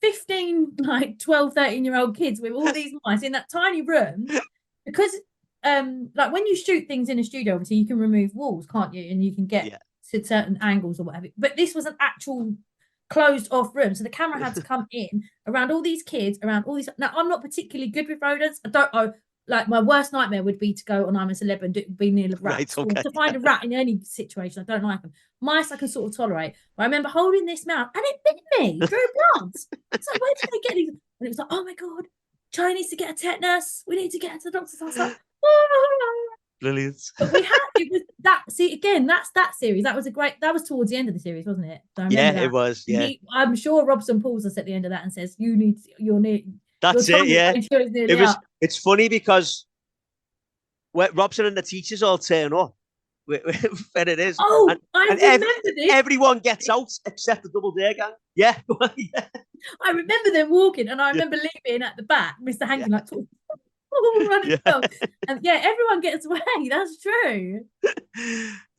15, 12, 13-year-old kids with all these mice in that tiny room. Because like when you shoot things in a studio, obviously you can remove walls, can't you? And you can get to certain angles or whatever. But this was an actual closed off room, so the camera had to come in around all these kids, around all these. Now, I'm not particularly good with rodents. Like my worst nightmare would be to go on I'm a Celeb and be near a rat. Right, okay. To find a rat in any situation, I don't like them. Mice I can sort of tolerate. But I remember holding this mouse and it bit me, drew blood. It's like, where did they get these? And it was like, oh my god, Charlie needs to get a tetanus. We need to get her to the doctor's. I was like, brilliant. But it was that. See, again, that's that series. That was towards the end of the series, wasn't it? It was. Yeah, I'm sure Robson pulls us at the end of that and says, you're near. That's it. Yeah, it's funny because when Robson and the teachers all turn up when it is. Oh, I remember this. Everyone gets out except the Double Dare Gang. Yeah. I remember them walking, and I remember Lee being at the back, Mr. Hankin, like talking. And everyone gets away. That's true.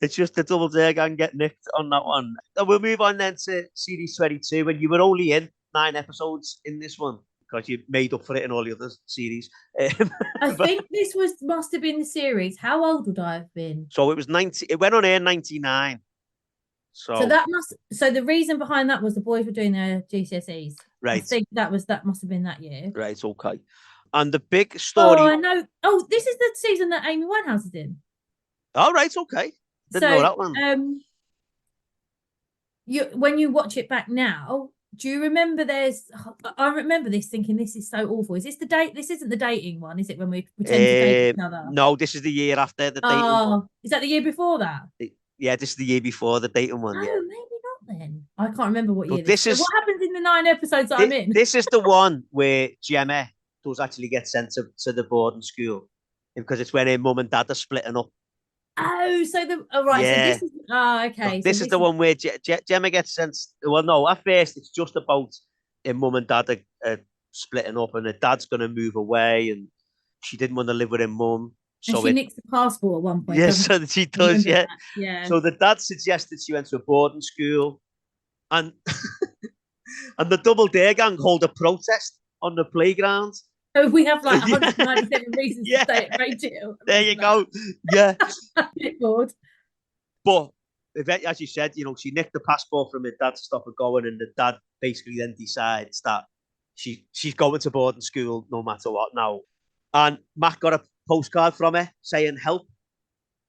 It's just the Double Dare Gang get nicked on that one. And we'll move on then to series 22, and you were only in 9 episodes in this one because you made up for it in all the other series. I think this must have been the series. How old would I have been? So it was 90. It went on air in 99. So the reason behind that was the boys were doing their GCSEs. Right. I think that must have been that year. Right. Okay. And the big story. Oh, I know. Oh, this is the season that Amy Winehouse is in. All right. Okay. Didn't know that one. When you watch it back now, do you remember I remember this thinking, this is so awful. Is this the date? This isn't the dating one, is it? When we pretend to date each other? No, this is the year after the dating one. Is that the year before that? Yeah, this is the year before the dating one. Oh, maybe not then. I can't remember what year. What happens in the 9 episodes that I'm in? This is the one where Gemma does actually get sent to the boarding school because it's when her mum and dad are splitting up. Oh, right. Yeah. So this is okay. This is the one where Gemma gets sent. Well, no, at first it's just about her mum and dad are splitting up, and her dad's going to move away, and she didn't want to live with her mum. So she nicks the passport at one point. Yes, so she does. Yeah. Yeah. So the dad suggested she went to a boarding school, and and the Double Dare Gang hold a protest on the playground. So we have like 197 reasons to stay at Grange Hill. There you go. Yeah. Bored. But as you said, she nicked the passport from her dad to stop her going, and the dad basically then decides that she's going to boarding school no matter what now. And Matt got a postcard from her saying help.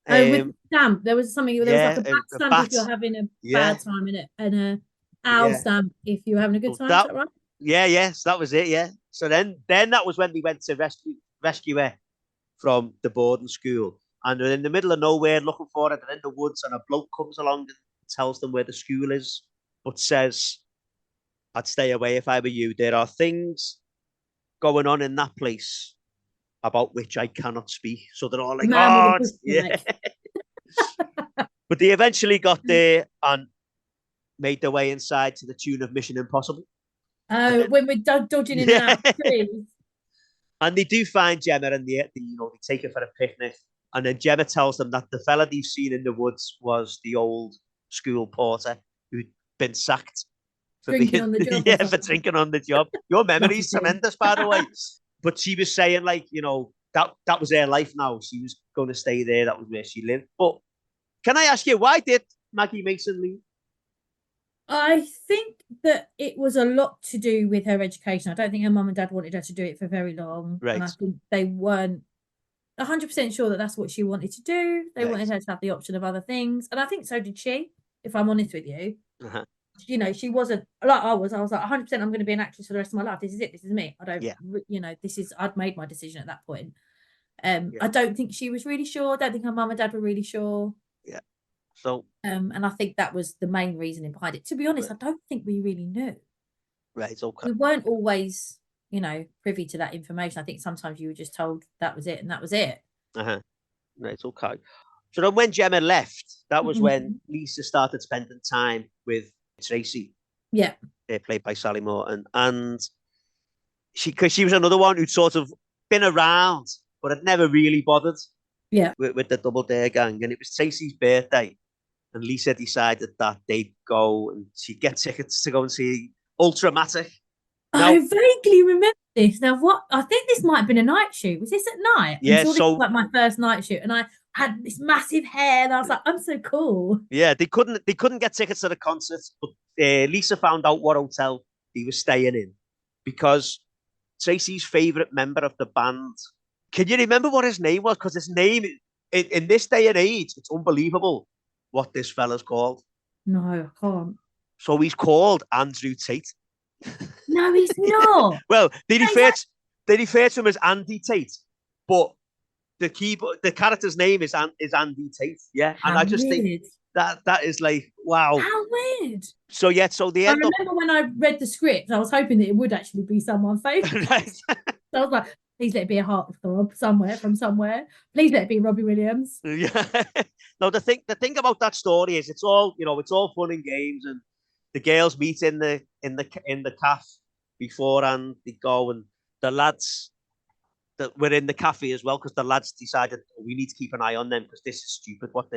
With stamp. There was something. There was like a bad stamp if you're having a bad time in it, and owl stamp if you were having a good So time. Is that right? yes, that was it. Yeah. So then that was when they went to rescue her from the boarding school, and they're in the middle of nowhere looking for her. They're in the woods, and a bloke comes along and tells them where the school is, but says, "I'd stay away if I were you. There are things going on in that place about which I cannot speak." So they're all The like, man with the "Oh, bush yeah." But they eventually got there and made their way inside to the tune of Mission Impossible. Oh, when we're dodging in and Yeah. out of trees. And they do find Gemma, and they take her for a picnic. And then Gemma tells them that the fella they've seen in the woods was the old school porter who'd been sacked for Drinking being on the job. for drinking on the job. Your memory's tremendous, by the way. But she was saying, like, that was her life now. She was going to stay there. That was where she lived. But can I ask you, why did Maggie Mason leave? I think that it was a lot to do with her education. I don't think her mum and dad wanted her to do it for very long. Right. And I think they weren't 100% sure that that's what she wanted to do. They wanted her to have the option of other things. And I think so did she, if I'm honest with you. Uh-huh. She wasn't like I was. I was like 100%. I'm going to be an actress for the rest of my life. This is it. This is me. I don't. Yeah. I'd made my decision at that point. I don't think she was really sure. I don't think her mum and dad were really sure. Yeah. So. And I think that was the main reasoning behind it. To be honest, I don't think we really knew. Right. Okay. We weren't always, privy to that information. I think sometimes you were just told that was it and that was it. Uh-huh. Right. Okay. So then when Gemma left, that was when Lisa started spending time with Tracy. Yeah. Played by Sally Morton. And because she was another one who'd sort of been around, but had never really bothered with the Double Dare gang. And it was Tracy's birthday. And Lisa decided that they'd go and she'd get tickets to go and see Ultramatic. I vaguely remember this. Now, what? I think this might have been a night shoot. Was this at night? Yeah, so this was like my first night shoot, and I had this massive hair, and I was like, "I'm so cool." Yeah, they couldn't get tickets to the concert, but Lisa found out what hotel he was staying in because Tracy's favourite member of the band. Can you remember what his name was? Because his name in this day and age, it's unbelievable what this fella's called. No, I can't. So he's called Andrew Tate. No, he's not. Well, they refer to him as Andy Tate, but the character's name is Andy Tate. Yeah, How and I just weird. think that is like, wow. How weird. So yeah, so the end. I remember when I read the script, I was hoping that it would actually be someone famous. Right. So I was like, please let it be a heartthrob from somewhere. Please let it be Robbie Williams. Yeah. No, the thing about that story is it's all fun and games, and the girls meet in the cafe beforehand. They go, and the lads that were in the cafe as well, because the lads decided we need to keep an eye on them because this is stupid what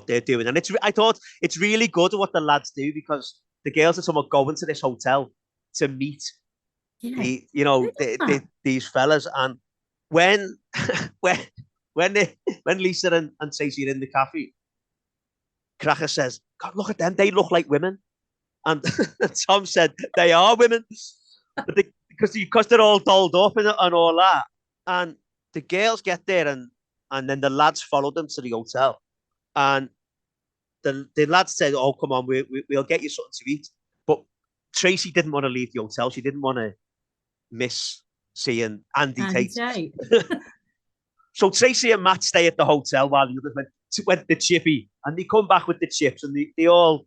they're doing. And I thought it's really good what the lads do, because the girls are somewhat going to this hotel to meet these fellas. And when Lisa and Stacey are in the cafe, Cracker says, "God, look at them, they look like women." And Tom said, "They are women." Because they're all dolled up and all that. And the girls get there, and then the lads follow them to the hotel. And the lads said, "Oh, come on, we'll get you something to eat." But Tracy didn't want to leave the hotel. She didn't want to miss seeing Andy Tate. So Tracy and Matt stay at the hotel while the others went the chippy. And they come back with the chips, and they all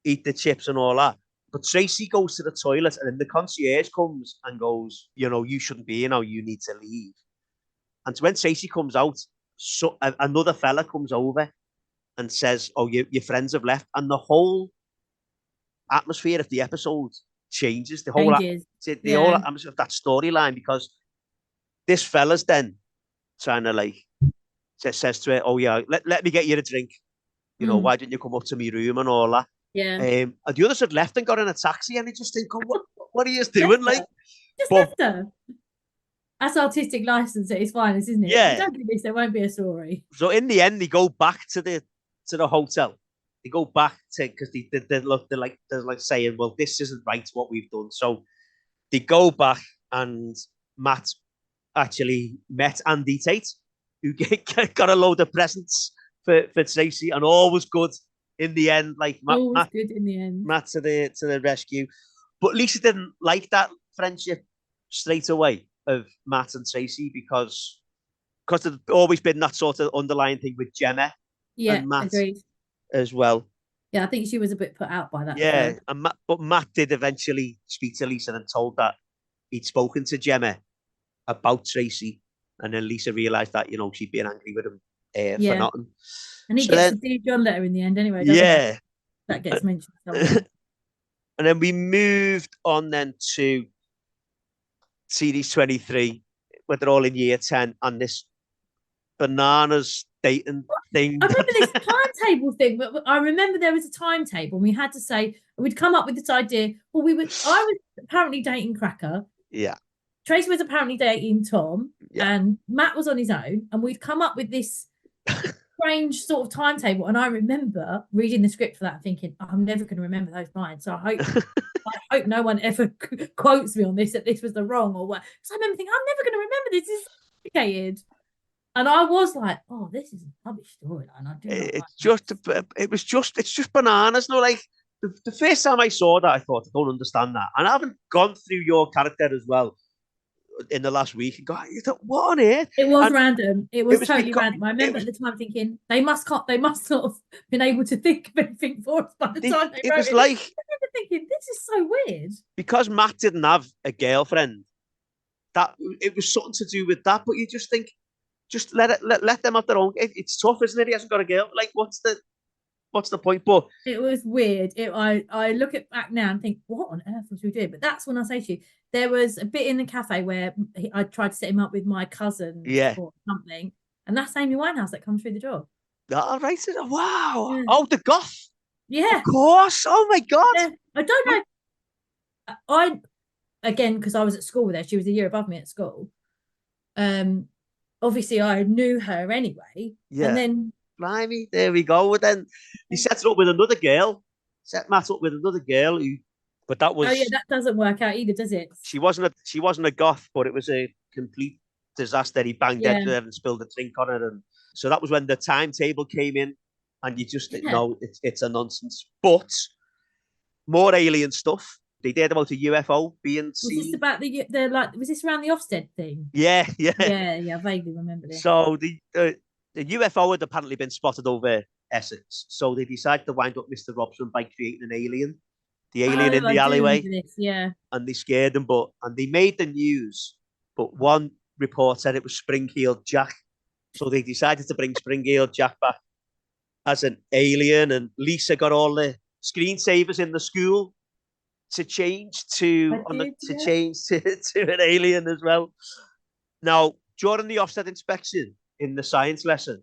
eat the chips and all that. But Tracy goes to the toilet, and then the concierge comes and goes, "You shouldn't be here now. You need to leave." And when Tracy comes out, another fella comes over and says, "Oh, your friends have left." And the whole atmosphere of the episode changes. The whole atmosphere of that storyline, because this fella's then trying to says to her, "Oh yeah, let me get you a drink. Why didn't you come up to my room and all that?" Yeah. And the others had left and got in a taxi, and he just think, "Oh, what are you doing?" Left her. That's artistic license at its finest, isn't it? Yeah. Don't do this, there won't be a story. So in the end, they go back to the hotel. They go back to, because they're like saying, "Well, this isn't right what we've done." So they go back, and Matt actually met Andy Tate, who got a load of presents for Tracy, and all was good. in the end, like Always good in the end. Matt to the rescue. But Lisa didn't like that friendship straight away of Matt and Tracy because there's always been that sort of underlying thing with Gemma Yeah, and Matt agreed. as well. Yeah, I think she was a bit put out by that as Yeah, well. and but Matt did eventually speak to Lisa and told that he'd spoken to Gemma about Tracy, and then Lisa realised that she'd been angry with him for Yeah. nothing. And he So gets then, the Dear John letter in the end anyway, doesn't he? yeah, That gets mentioned somewhere. and then we moved on then to Series 23, where they're all in year 10, and this bananas dating thing. I remember this timetable thing, but I remember there was a timetable and we had to say, we'd come up with this idea. Well, I was apparently dating Cracker. Yeah. Tracy was apparently dating Tom, Yeah. and Matt was on his own, and we'd come up with this strange sort of timetable. And I remember reading the script for that and thinking, I'm never going to remember those lines. So I hope no one ever quotes me on this, that this was the wrong or what. Because I remember thinking, I'm never going to remember this. This is complicated. And I was like, oh, this is a rubbish storyline. It's just bananas. No, like the first time I saw that, I thought, I don't understand that. And I haven't gone through your character as well in the last week and got, what on earth? It was random. It was totally random. I remember at the time thinking they must not have been able to think of anything for us by the time they wrote it. Was like, I remember thinking, this is so weird. Because Matt didn't have a girlfriend, that it was something to do with that. But you just think, just let them have their own. It's tough, isn't it? He hasn't got a girl. Like, what's the point? But it was weird. I look at back now and think, what on earth was we doing? But that's when I say to you, there was a bit in the cafe where I tried to set him up with my cousin or something, and that's Amy Winehouse that comes through the door. All right. Wow. Yeah. Oh, the goth. Yeah. Of course. Oh my God. Yeah. I don't know. Again, because I was at school with her, she was a year above me at school. Obviously I knew her anyway. Yeah. And then blimey, there we go. And then he sets it up with another girl. Set Matt up with another girl but that was. Oh yeah, that doesn't work out either, does it? She wasn't a goth, but it was a complete disaster. He banged into her and spilled a drink on her, and so that was when the timetable came in, and you just know it's a nonsense. But more alien stuff. They did about a UFO being seen. Was this about was this around the Ofsted thing? Yeah. I vaguely remember this. So the UFO had apparently been spotted over Essex, so they decided to wind up Mr. Robson by creating an alien. The alien in the alleyway. And they scared them, and they made the news, but one report said it was Spring-Heeled Jack. So they decided to bring Spring-Heeled Jack back as an alien, and Lisa got all the screensavers in the school to change to an alien as well. Now, during the Ofsted inspection in the science lesson,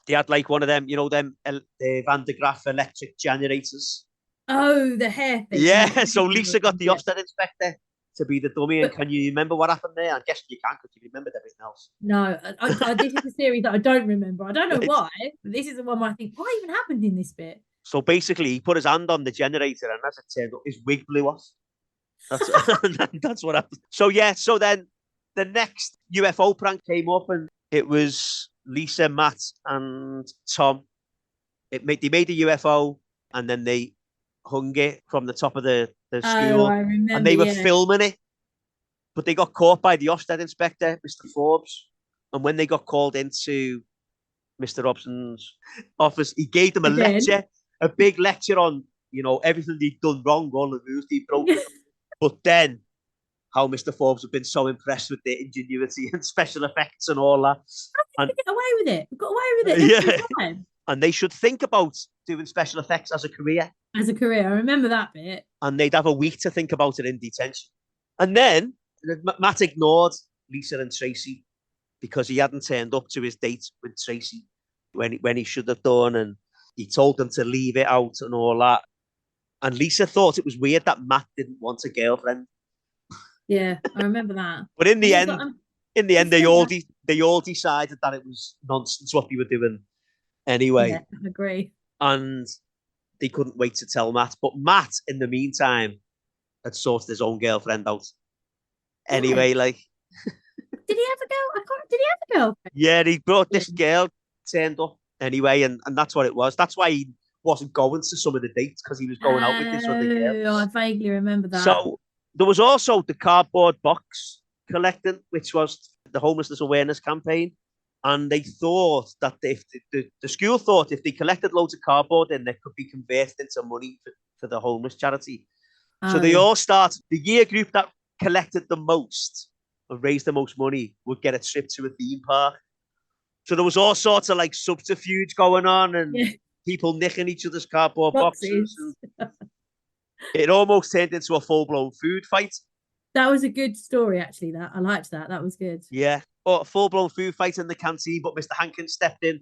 they had like one of them, them Van de Graaff electric generators. Oh, the hair thing. Yeah, so Lisa got the Ofsted inspector to be the dummy. And can you remember what happened there? I guess you can because you remembered everything else. No, this is a series that I don't remember. I don't know why, but this is the one where I think, what even happened in this bit? So basically, he put his hand on the generator, and as it turned up, his wig blew off. That's what happened. So then the next UFO prank came up, and it was Lisa, Matt, and Tom. They made a UFO, and then they hung it from the top of the school, I remember, and they were filming it, but they got caught by the Ofsted inspector, Mr. Forbes, and when they got called into Mr. Robson's office, he gave them a big lecture on everything they'd done wrong, all the rules they'd broken, but then how Mr. Forbes had been so impressed with their ingenuity and special effects and all that. And get away with it. We got away with it every time. And they should think about doing special effects as a career. I remember that bit. And they'd have a week to think about it in detention. And then Matt ignored Lisa and Tracy because he hadn't turned up to his date with Tracy when he should have done. And he told them to leave it out and all that. And Lisa thought it was weird that Matt didn't want a girlfriend. Yeah, I remember that. But in the end, they all decided that it was nonsense what they were doing anyway. Yeah, I agree. And they couldn't wait to tell Matt. But Matt, in the meantime, had sorted his own girlfriend out. Anyway, like... Did he have a girl? Did he have a girlfriend? Yeah, he brought this girl, turned up anyway, and that's what it was. That's why he wasn't going to some of the dates because he was going out with this other girl. Oh, I vaguely remember that. So there was also the cardboard box collecting, which was the homelessness awareness campaign. And they thought that if the school thought if they collected loads of cardboard, then they could be converted into money for the homeless charity. So they all started, the year group that collected the most and raised the most money would get a trip to a theme park. So there was all sorts of like subterfuge going on and people nicking each other's cardboard boxes. And it almost turned into a full-blown food fight. That was a good story, actually. That I liked that. That was good. Yeah. Or a full-blown food fight in the canteen, but Mr. Hankins stepped in.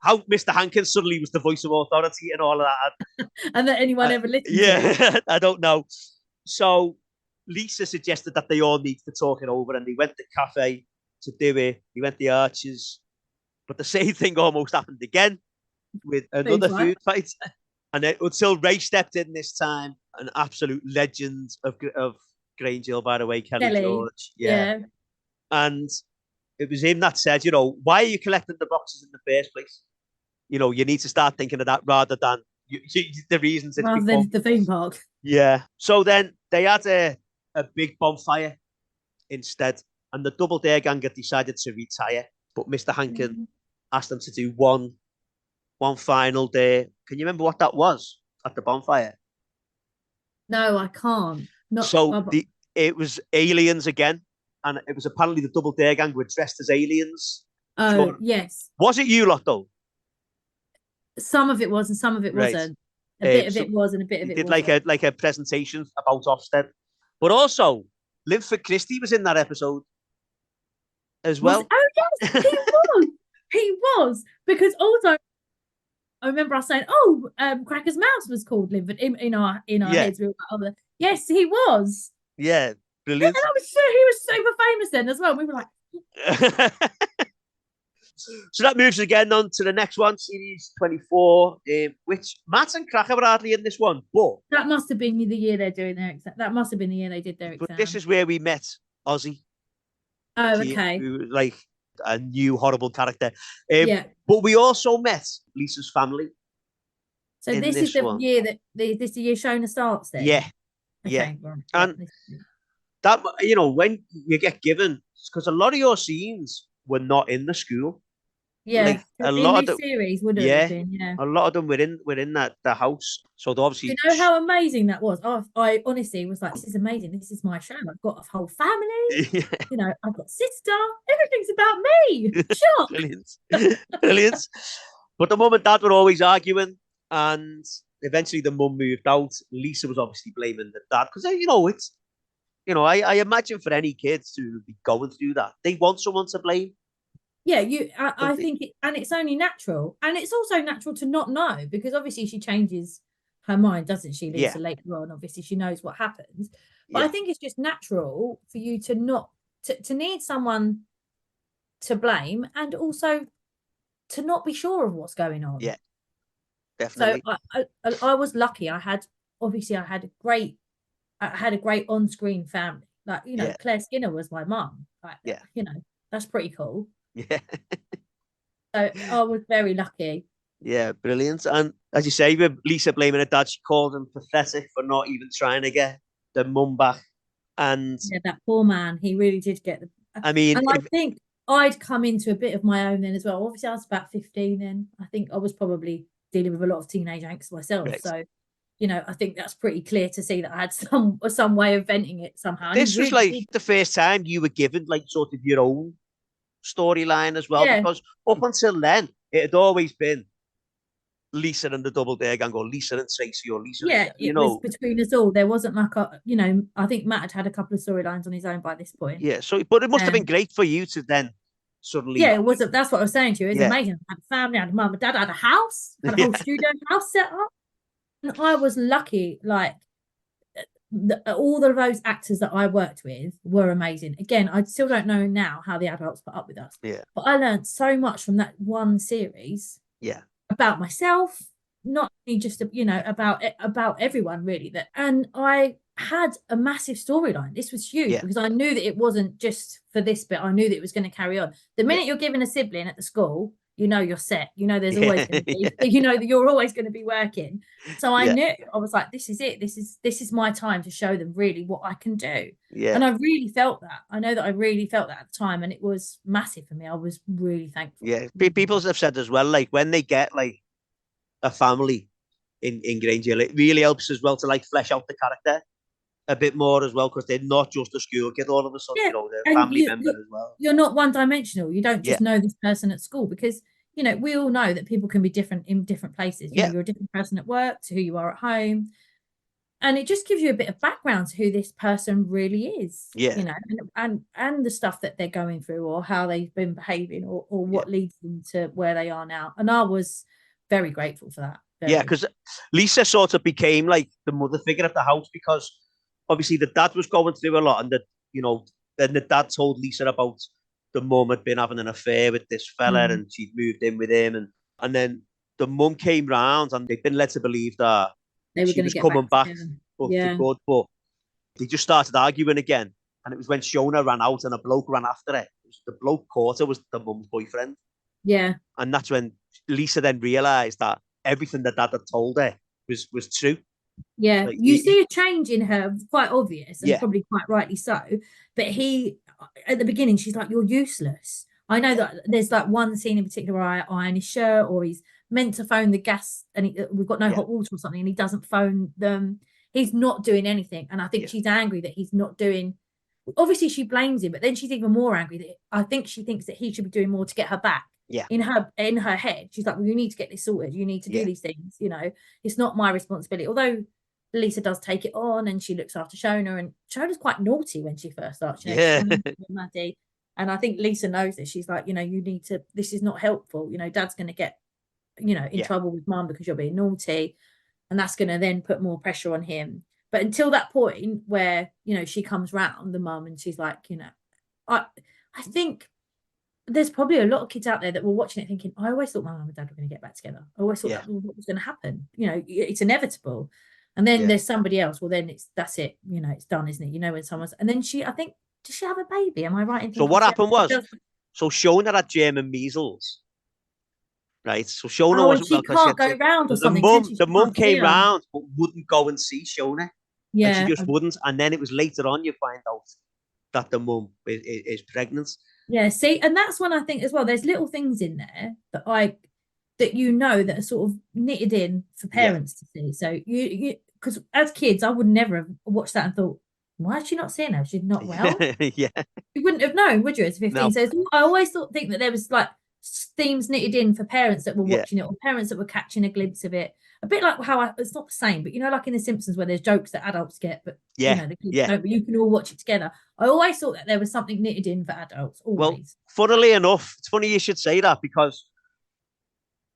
How Mr. Hankins suddenly was the voice of authority and all of that. And that anyone ever listened to. I don't know. So Lisa suggested that they all need to talk it over, and they went to the cafe to do it. They went to the Arches. But the same thing almost happened again with another food fight. And then, until Ray stepped in this time, an absolute legend of Grange Hill, by the way, Kelly George. Yeah. And it was him that said, why are you collecting the boxes in the first place? You need to start thinking of that rather than the reasons. Rather than the theme park. Yeah. So then they had a big bonfire instead, and the Double Dare Gang had decided to retire. But Mr. Hankin asked them to do one final day. Can you remember what that was at the bonfire? No, I can't. It was aliens again, and it was apparently the Double Dare Gang were dressed as aliens. Oh, yes. Was it you lot though? Some of it was, and some of it wasn't. A bit of it was, and a bit of it wasn't. Did like a presentation about Ofsted, but also Linford Christie was in that episode as well. Oh yes, he was. He was, because also I remember us saying, "Oh, Cracker's Mouse was called Linford." In our heads, we were like, yes, he was. Yeah, brilliant. Yeah, he was super famous then as well. We were like. So that moves again on to the next one, series 24, which Matt and Cracker were hardly in this one, but that must have been the year they're doing their exam. That must have been the year they did their exam. But this is where we met Ozzy. Oh, okay. Who was like a new horrible character. But we also met Lisa's family. So this is the year that this is the year Shona starts then. Yeah. Okay, yeah. Well, and that when you get given, because a lot of your scenes were not in the school. Yeah, like a lot of the series would have been. Yeah, a lot of them were in the house. So obviously, you know how amazing that was. I honestly was like, this is amazing. This is my show. I've got a whole family. Yeah. I've got sister. Everything's about me. Sure. Brilliant. But the mum and dad were always arguing, and eventually the mum moved out. Lisa was obviously blaming the dad because I imagine for any kids to be going through that, they want someone to blame. Yeah, I think it's only natural, and it's also natural to not know, because obviously she changes her mind, doesn't she, Lisa? Later on, obviously she knows what happens, but I think it's just natural for you to not to need someone to blame, and also to not be sure of what's going on. Yeah, definitely. So I was lucky. I had a great on-screen family. Like Claire Skinner was my mum. Like, that's pretty cool. Yeah. So I was very lucky. Yeah, brilliant. And as you say, with Lisa blaming her dad, she called him pathetic for not even trying to get the mum back. And that poor man, he really did get the. I mean, and I think I'd come into a bit of my own then as well. Obviously, I was about 15 then. I think I was probably dealing with a lot of teenage angst myself. Right. So, I think that's pretty clear to see that I had some way of venting it somehow. This was like the first time you were given like sort of your own storyline as well, because up until then it had always been Lisa and the Double Dare Gang, or Lisa and Tracy, or Lisa. It was between us all. There wasn't like I think Matt had a couple of storylines on his own by this point. Yeah, so but it must have been great for you to then suddenly. Yeah, it was. That's what I was saying to you. It's amazing. I had a family, I had a mum and dad, I had a house, had a whole studio house set up, and I was lucky. Like all of those actors that I worked with were amazing. Again, I still don't know now how the adults put up with us. Yeah. But I learned so much from that one series. Yeah. About myself, not just about everyone really. And I had a massive storyline. This was huge because I knew that it wasn't just for this bit. I knew that it was going to carry on. The minute you're given a sibling at the school, you know you're set. You know there's always going to be, you know that you're always going to be working. So I knew, I was like, this is it. This is my time to show them really what I can do. Yeah. And I really felt that. I know that I really felt that at the time, and it was massive for me. I was really thankful. Yeah. People have said as well, like when they get like a family in Grange Hill, it really helps as well to like flesh out the character a bit more as well, because they're not just a school kid all of a sudden, Yeah, you know, they're a and family member as well. you're not one dimensional. You don't Yeah. just know this person at school, because you know we all know that people can be different in different places. You know, Yeah. you're a different person at work to who you are at home, and it just gives you a bit of background to who this person really is. Yeah. You know, and the stuff that they're going through, or how they've been behaving, or what leads them to where they are now. And I was very grateful for that. Yeah, because Lisa sort of became like the mother figure of the house, because obviously the dad was going through a lot, and you know, then the dad told Lisa about the mum had been having an affair with this fella, and she'd moved in with him, and then the mum came round, and they'd been led to believe that they were she going was to get coming back for good, but they just started arguing again, and it was when Shona ran out and a bloke ran after her. The bloke caught her was the mum's boyfriend. Yeah, and that's when Lisa then realised that everything that dad had told her was true. Yeah, like, you see a change in her, quite obvious, and yeah, probably quite rightly so. But he, at the beginning, she's like, "You're useless." I know that there's like one scene in particular where I iron his shirt, or he's meant to phone the gas, and we've got no hot water or something, and he doesn't phone them. He's not doing anything, and I think she's angry that he's not doing. Obviously, she blames him, but then she's even more angry that I think she thinks that he should be doing more to get her back. Yeah. In her head, she's like, "Well, you need to get this sorted. You need to do these things. You know, it's not my responsibility." Although Lisa does take it on, and she looks after Shona, and Shona's quite naughty when she first starts. You know, Yeah. Maddie, and I think Lisa knows that. She's like, you know, you need to. This is not helpful. You know, Dad's going to get, you know, in trouble with Mum because you're being naughty, and that's going to then put more pressure on him. But until that point where, you know, she comes round, the mum, and she's like, you know, I think there's probably a lot of kids out there that were watching it thinking, I always thought my mum and dad were going to get back together. I always thought that was what was going to happen. You know, it's inevitable. And then there's somebody else. Well, then that's it. You know, it's done, isn't it? You know, when someone's, and then I think, does she have a baby? Am I right in thinking? So what happened was, so Shona had German measles, right? So Shona wasn't she can't go round or something. The mum came round, but wouldn't go and see Shona. Yeah, and she just wouldn't. And then it was later on you find out that the mum is pregnant. Yeah, see, and that's when I think as well, there's little things in there that you know that are sort of knitted in for parents to see. So you because as kids, I would never have watched that and thought, why is she not seeing her? She's not well. Yeah. You wouldn't have known, would you, as 15? No. So I always think that there was like themes knitted in for parents that were watching it, or parents that were catching a glimpse of it. A bit like how it's not the same, but you know, like in The Simpsons where there's jokes that adults get, but you know, the kids don't, but you can all watch it together. I always thought that there was something knitted in for adults, always. Well, funnily enough, it's funny you should say that, because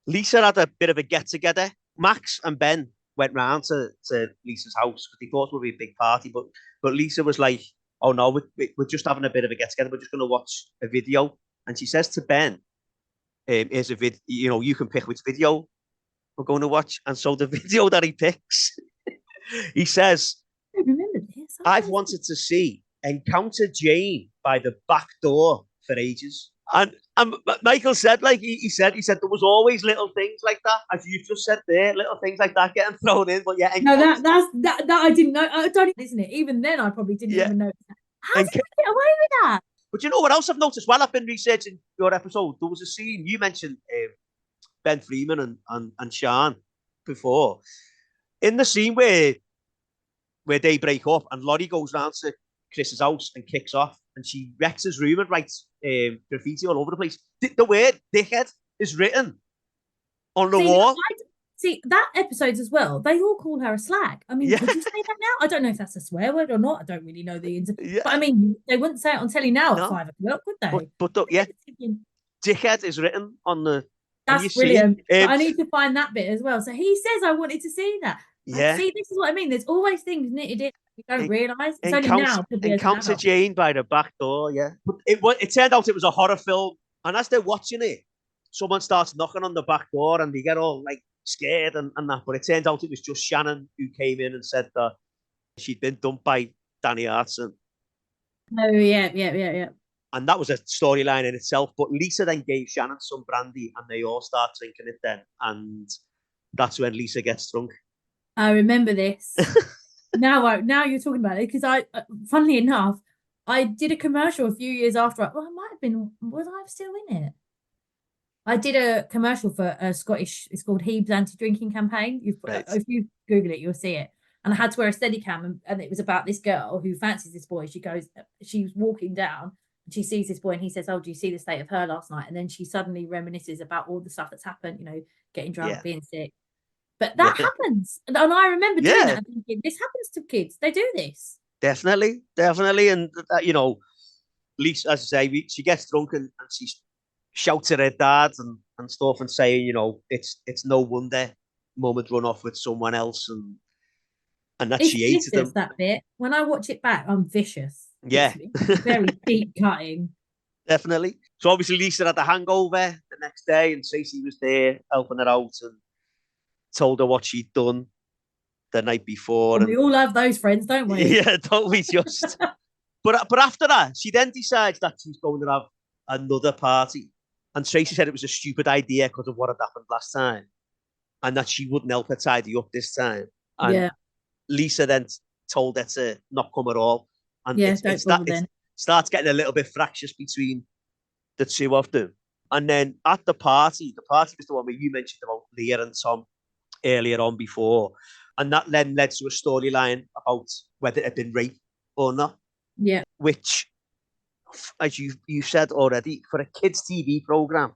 Lisa had a bit of a get-together. Max and Ben went round to Lisa's house because they thought it would be a big party, but Lisa was like, oh no, we're just having a bit of a get-together. We're just going to watch a video. And she says to Ben, here's a video, you know, you can pick which video we're going to watch. And so the video that he picks, he says, I remember this. I've wanted to see Encounter Jane by the back door for ages. And Michael said, like he said there was always little things like that, as you've just said there, little things like that getting thrown in. But yeah, no, that I didn't know. I don't, isn't it? Even then, I probably didn't even know. How did you get away with that? But you know what else I've noticed while I've been researching your episode? There was a scene you mentioned, Ben Freeman and Sean before, in the scene where they break up and Laurie goes round to Chris's house and kicks off, and she wrecks his room and writes graffiti all over the place. The word dickhead is written on the wall. See, that episode as well, they all call her a slag. I mean, would you say that now? I don't know if that's a swear word or not. I don't really know the but I mean, they wouldn't say it on telly now at 5 o'clock, would they? But dickhead is written on the... That's brilliant. I need to find that bit as well. So he says, I wanted to see that. Yeah. See, this is what I mean. There's always things knitted in you don't realise. It's only now. Encounter Jane by the back door, yeah. But it turned out it was a horror film. And as they're watching it, someone starts knocking on the back door and they get all like scared and that. But it turned out it was just Shannon who came in and said that she'd been dumped by Danny Hartson. Oh, yeah. And that was a storyline in itself. But Lisa then gave Shannon some brandy and they all start drinking it then. And that's when Lisa gets drunk. I remember this. Now you're talking about it, because funnily enough, I did a commercial a few years after. Well, I might have been. Was I still in it? I did a commercial for a Scottish. It's called Hebe's anti-drinking campaign. Right. If you Google it, you'll see it. And I had to wear a Steadicam, and it was about this girl who fancies this boy. She's walking down, and she sees this boy, and he says, "Oh, do you see the state of her last night?" And then she suddenly reminisces about all the stuff that's happened. Getting drunk, being sick. But that happens. And I remember doing that and thinking, this happens to kids. They do this. Definitely. And, Lisa, as I say, she gets drunk and she shouts at her dad and stuff and saying, it's no wonder Mum had run off with someone else and that she hated them. That bit. When I watch it back, I'm vicious. Yeah. It's very deep cutting. Definitely. So obviously Lisa had the hangover the next day and Tracy was there helping her out and told her what she'd done the night before. And we all have those friends, don't we? Yeah, don't we just? But after that, she then decides that she's going to have another party. And Tracy said it was a stupid idea because of what had happened last time. And that she wouldn't help her tidy up this time. And Lisa then told her to not come at all. And it starts getting a little bit fractious between the two of them. And then at the party was the one where you mentioned about Leah and Tom earlier on before. And that then led to a storyline about whether it had been rape or not. Yeah. Which, as you said already, for a kids' TV programme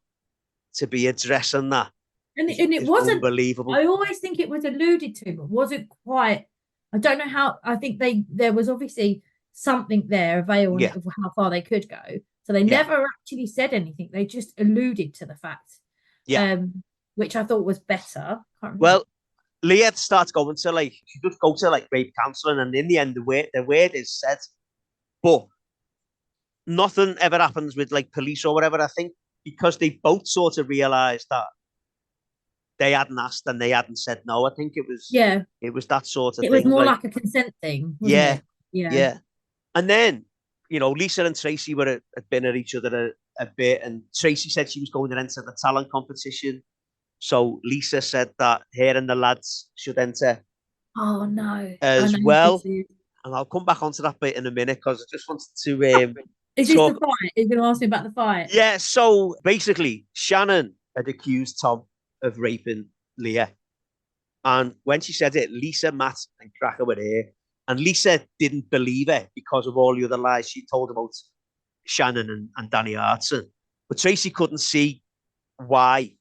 to be addressing that. And it wasn't unbelievable. I always think it was alluded to, but wasn't quite. I don't know how. I think there was obviously something there, a veil of how far they could go. So they never actually said anything. They just alluded to the fact. Which I thought was better. Well, Leah starts going to she does go to rape counselling, and in the end the word is said. But nothing ever happens with police or whatever. I think because they both sort of realised that they hadn't asked and they hadn't said no. I think it was that sort of thing. It was more like a consent thing, wasn't it? Yeah. And then, Lisa and Tracy had been at each other a bit, and Tracy said she was going to enter the talent competition. So Lisa said that her and the lads should enter. Oh no! As well, and I'll come back onto that bit in a minute because I just wanted to. Is this the fight? Are you going to ask me about the fight? Yeah. So basically, Shannon had accused Tom of raping Leah, and when she said it, Lisa, Matt, and Cracker were there, and Lisa didn't believe it because of all the other lies she told about Shannon and Danny Artson. But Tracy couldn't see why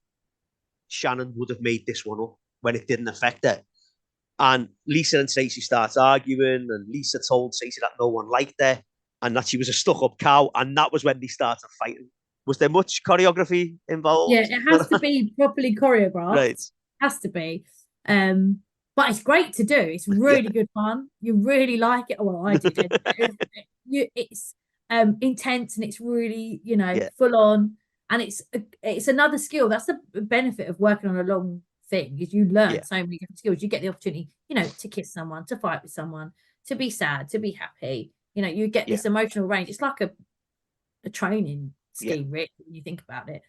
Shannon would have made this one up when it didn't affect her. And Lisa and Tracy start arguing, and Lisa told Tracy that no one liked her and that she was a stuck-up cow, and that was when they started fighting. Was there much choreography involved? Yeah, it has to be properly choreographed. Right. It has to be. But it's great to do. It's really good fun. You really like it. Well, I did. It's intense and it's really, full on. And it's another skill. That's the benefit of working on a long thing, is you learn so many different skills. You get the opportunity, to kiss someone, to fight with someone, to be sad, to be happy. You get this emotional range. It's like a training scheme, really, when you think about it.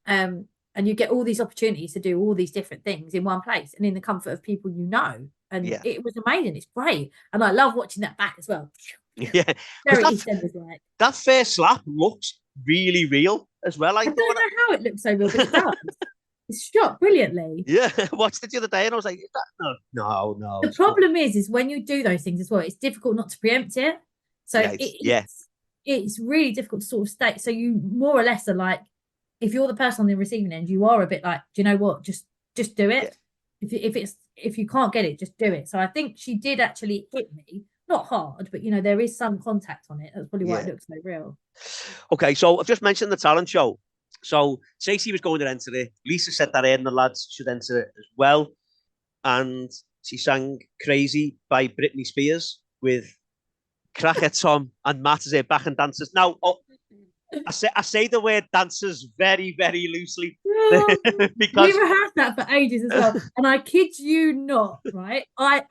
And you get all these opportunities to do all these different things in one place and in the comfort of people And it was amazing. It's great. And I love watching that back as well. Yeah. Very EastEnders like. That first slap looks really real as well. I don't know how it looks so real, but it does. It's shot brilliantly. Yeah, I watched it the other day and I was like, no. The problem is when you do those things as well, it's difficult not to preempt it. So it's really difficult to sort of state. So you more or less are like, if you're the person on the receiving end, you are a bit like, do you know what? Just do it. Yeah. If you can't get it, just do it. So I think she did actually hit me. Not hard, but there is some contact on it. That's probably why it looks so real. Okay, so I've just mentioned the talent show. So Stacey was going to enter it. Lisa said that her and the lads should enter it as well. And she sang Crazy by Britney Spears with Cracker, Tom and Matt as her backing dancers. Now, I say the word dancers very, very loosely Oh, we because rehearsed that for ages as well. And I kid you not, right? I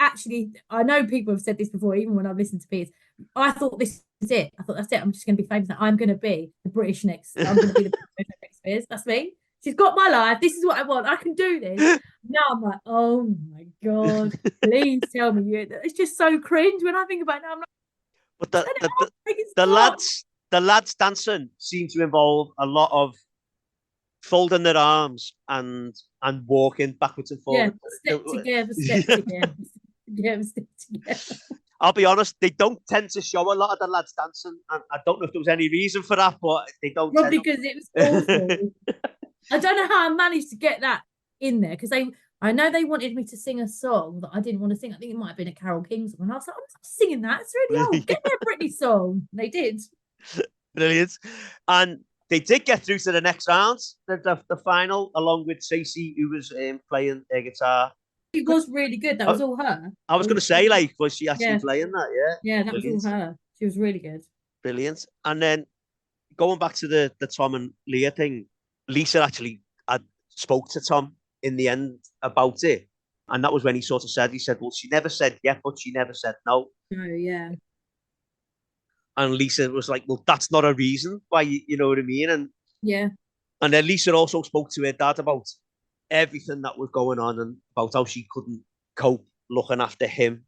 know people have said this before, even when I've listened to Piers. I thought this is it. I thought that's it. I'm just going to be famous. I'm going to be the British next. I'm going to be the British next Spears. That's me. She's got my life. This is what I want. I can do this. Now I'm like, oh my God, please tell me you. It's just so cringe when I think about it now. I'm like, but turn it off, make it the stop. lads dancing seem to involve a lot of folding their arms and walking backwards and Yeah, forwards. step together, step together, step together. I'll be honest, they don't tend to show a lot of the lads dancing, and I don't know if there was any reason for that, but they don't. Probably because it was awful. I don't know how I managed to get that in there because I know they wanted me to sing a song that I didn't want to sing. I think it might have been a Carole King song, and I was like, I'm not singing that. It's really old. Get me a Britney song. And they did. Brilliant, and they did get through to the next round, the final, along with Stacey, who was playing air guitar. It was really good. That was all her. I was going to say, like, was she actually Yeah. playing that? Yeah. Yeah, that Brilliant. was all her. She was really good. Brilliant. And then going back to the Tom and Leah thing, Lisa actually had spoke to Tom in the end about it. And that was when he sort of said, well, she never said yes, but she never said no. Oh, yeah. And Lisa was like, well, that's not a reason why, you know what I mean? And yeah. And then Lisa also spoke to her dad about everything that was going on and about how she couldn't cope looking after him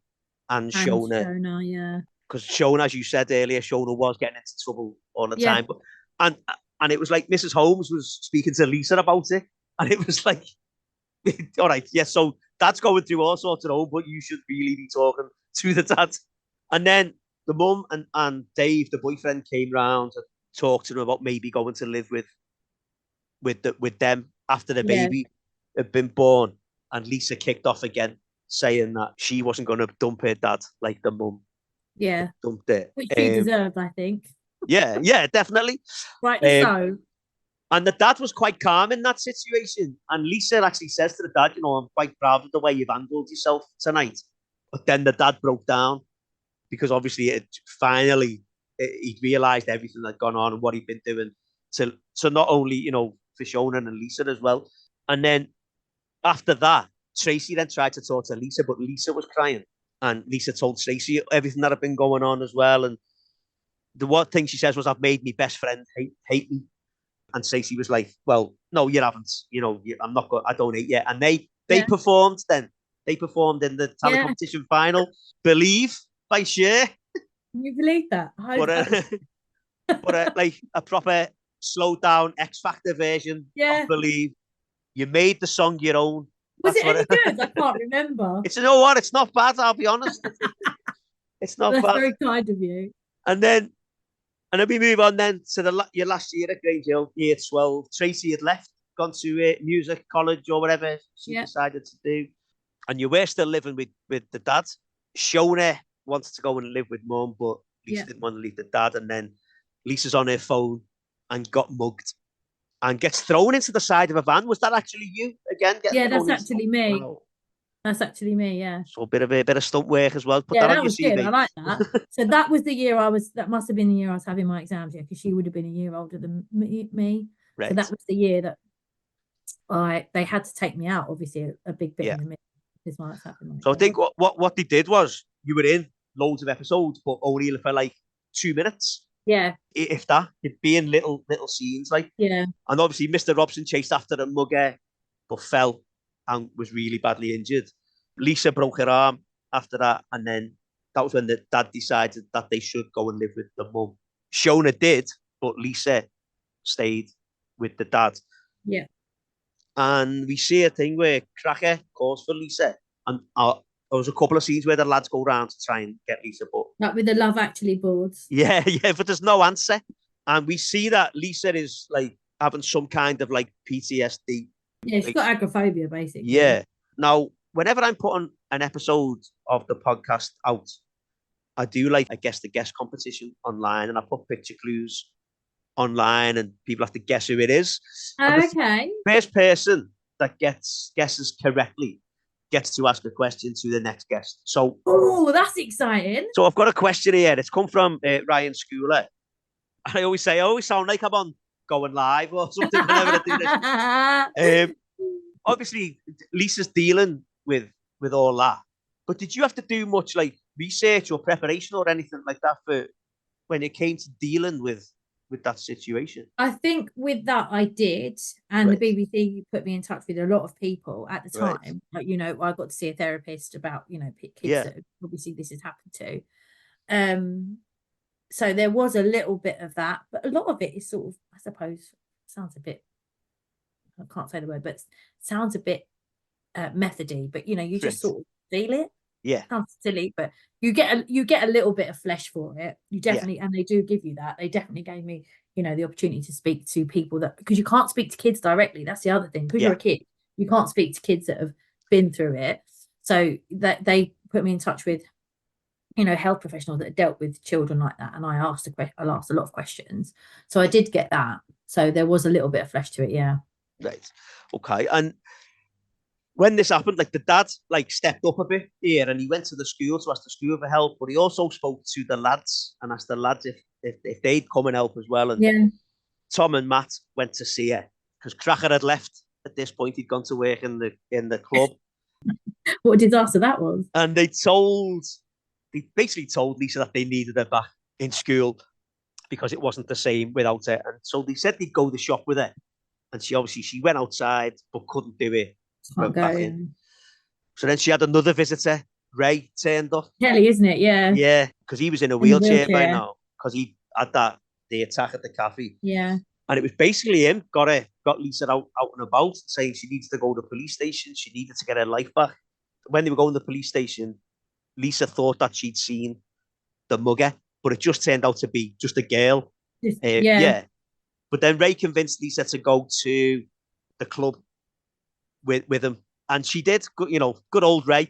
and Shona. Shona, yeah. Because Shona, as you said earlier, Shona was getting into trouble all the time. But, and it was like Mrs. Holmes was speaking to Lisa about it. And it was like, all right, yes, so dad's going through all sorts of but you should really be talking to the dad. And then the mum and Dave, the boyfriend, came round and talked to him about maybe going to live with them after the baby had been born. And Lisa kicked off again, saying that she wasn't going to dump her dad like the mum. Yeah. Dumped it. Which she deserved, I think. Yeah, definitely. Rightly so. And the dad was quite calm in that situation. And Lisa actually says to the dad, I'm quite proud of the way you've handled yourself tonight. But then the dad broke down because obviously he'd realised everything that had gone on and what he'd been doing to not only, for Shona and Lisa as well. And then after that, Tracy then tried to talk to Lisa, but Lisa was crying. And Lisa told Tracy everything that had been going on as well. And the one thing she says was, I've made my best friend hate me. And Stacey was like, well, no, you haven't. I'm not going, I don't hate you. And they performed then. They performed in the talent competition final. Believe by Cher. Can you believe that? But like a proper slowed down X Factor version of Believe. You made the song your own. Was it any good? I can't remember. It's It's not bad, I'll be honest. It's not bad. That's very kind of you. And then we move on then to your last year at Grange Hill, year 12. Tracy had left, gone to music college or whatever she decided to do. And you were still living with the dad. Shona wanted to go and live with mum, but Lisa didn't want to leave the dad. And then Lisa's on her phone and got mugged and gets thrown into the side of a van. Was that actually you again? Yeah, that's actually me. Wow. That's actually me, yeah. So a bit of stunt work as well. Put that was good. I like that. So that was the year that must have been the year I was having my exams, because she would have been a year older than me. Right. So that was the year that they had to take me out, obviously, a big bit in the middle. Is why it's happening. So I think what they did was you were in loads of episodes, but only for like 2 minutes. Yeah. If that, it'd be in little scenes, like. Yeah. And obviously Mr. Robson chased after the mugger, but fell and was really badly injured. Lisa broke her arm after that, and then that was when the dad decided that they should go and live with the mum. Shona did, but Lisa stayed with the dad. Yeah. And we see a thing where Cracker calls for Lisa, and there was a couple of scenes where the lads go around to try and get Lisa, but like with the Love Actually boards. Yeah, but there's no answer, and we see that Lisa is like having some kind of like PTSD. Yeah, she's got agoraphobia, basically. Yeah. Now, whenever I'm putting an episode of the podcast out, I do like a guess competition online, and I put picture clues online, and people have to guess who it is. Okay. The first person that guesses correctly gets to ask a question to the next guest. So, oh, that's exciting. So I've got a question here. It's come from Ryan Schooler. And I always say, I always sound like I'm on Going Live or something whenever I do this. Obviously, Lisa's dealing with all that. But did you have to do much like research or preparation or anything like that for when it came to dealing with that situation? I think with that I did, and Right. the BBC put me in touch with a lot of people at the Right. time. Like, I got to see a therapist about, kids Yeah. that obviously this has happened to. So there was a little bit of that, but a lot of it is sort of, I suppose, sounds a bit, I can't say the word, but sounds a bit methody, but you just Right. sort of feel it. Yeah. Sounds silly, but you get a little bit of flesh for it. You Yeah. definitely, and they do give you that. They definitely gave me, the opportunity to speak to people that, because you can't speak to kids directly. That's the other thing. Because you're Yeah. a kid, you can't speak to kids that have been through it. So that they put me in touch with, health professionals that dealt with children like that, and I asked a lot of questions. So I did get that. So there was a little bit of flesh to it, yeah. Right. Okay. And when this happened, like the dad like stepped up a bit here and he went to the school to ask the school for help, but he also spoke to the lads and asked the lads if they'd come and help as well. And Yeah. Tom and Matt went to see her because Cracker had left at this point. He'd gone to work in the club. What a disaster that was. And they basically told Lisa that they needed her back in school because it wasn't the same without her. And so they said they'd go to the shop with her. And she went outside but couldn't do it. Can't Went back go. in. So then she had another visitor. Ray turned up. Kelly, isn't it? Yeah. Yeah, because he was in a In the wheelchair by wheelchair. now. Because he had the attack at the cafe. Yeah. And it was basically him got Lisa out and about, saying she needs to go to the police station. She needed to get her life back. When they were going to the police station, Lisa thought that she'd seen the mugger, but it just turned out to be just a girl. Yeah. But then Ray convinced Lisa to go to the club with him, and she did. Good old Ray.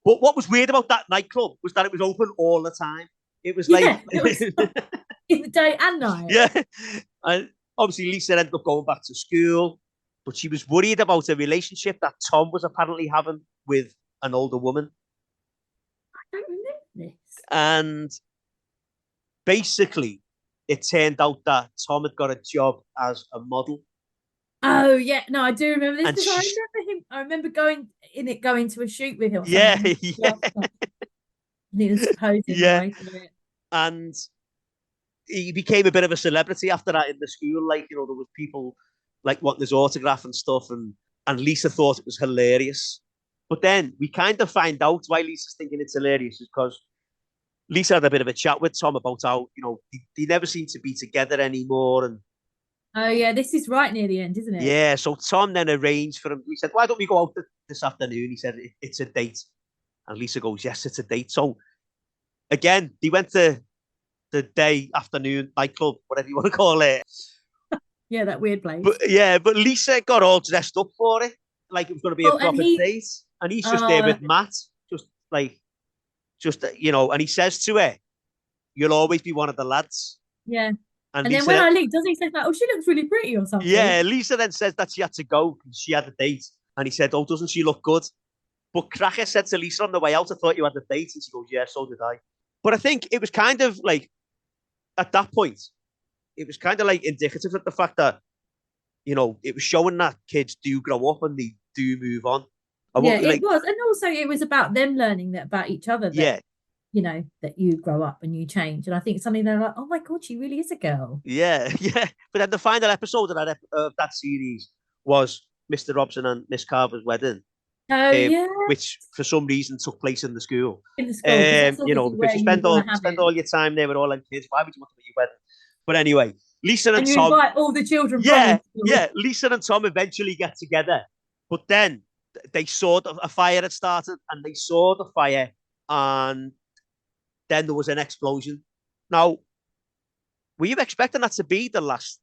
But what was weird about that nightclub was that it was open all the time. It was like it was in the day and night. Yeah, and obviously Lisa ended up going back to school, but she was worried about a relationship that Tom was apparently having with an older woman. I don't remember this. And basically, it turned out that Tom had got a job as a model. Oh yeah, no, I do remember this And because I remember him. I remember going to a shoot with him. Or yeah, something. yeah. And he was posing. Yeah. Right, and he became a bit of a celebrity after that in the school. Like, there was people like wanting his autograph and stuff, and Lisa thought it was hilarious. But then we kind of find out why Lisa's thinking it's hilarious is because Lisa had a bit of a chat with Tom about how, they never seem to be together anymore. And oh yeah, this is right near the end, isn't it? yeah, so Tom then arranged for him. He said, why don't we go out this afternoon? He said, it's a date. And Lisa goes, yes, it's a date. So again, they went to the day afternoon nightclub, whatever you want to call it. Yeah, that weird place. But Lisa got all dressed up for it. Like it was going to be a proper date. And he's just there with Matt. And he says to her, you'll always be one of the lads. Yeah. And Lisa, then when I leave, doesn't he say like, oh, she looks really pretty or something? Yeah, Lisa then says that she had to go because she had a date. And he said, oh, doesn't she look good? But Cracker said to Lisa on the way out, I thought you had a date. And she goes, yeah, so did I. But I think it was kind of like, at that point, it was kind of like indicative of the fact that, it was showing that kids do grow up and they do move on. It was. And also it was about them learning that about each other. That, that you grow up and you change. And I think something they're like, oh my God, she really is a girl. Yeah, yeah. But then the final episode of that series was Mr. Robson and Miss Carver's wedding. Oh, yeah. Which for some reason took place in the school. In the school. Because you spend all your time there with all them kids. Why would you want to be your wedding? But anyway, Lisa and Tom. Invite all the children. Yeah. Lisa and Tom eventually get together. But then they saw a fire had started and they saw the fire and then there was an explosion. Now, were you expecting that to be the last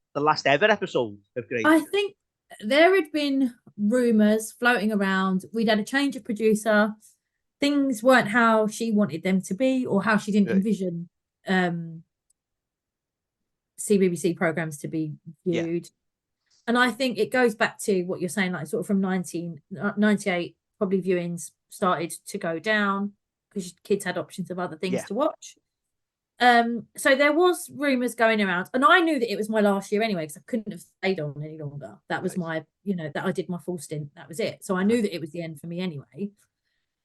ever episode of Grange? I think there had been rumours floating around. We'd had a change of producer. Things weren't how she wanted them to be or how she didn't envision CBBC programmes to be viewed. And I think it goes back to what you're saying, like sort of from 1998, probably viewings started to go down because kids had options of other things to watch. So there was rumours going around, and I knew that it was my last year anyway, because I couldn't have stayed on any longer. That was my, that I did my full stint. That was it. So I knew that it was the end for me anyway.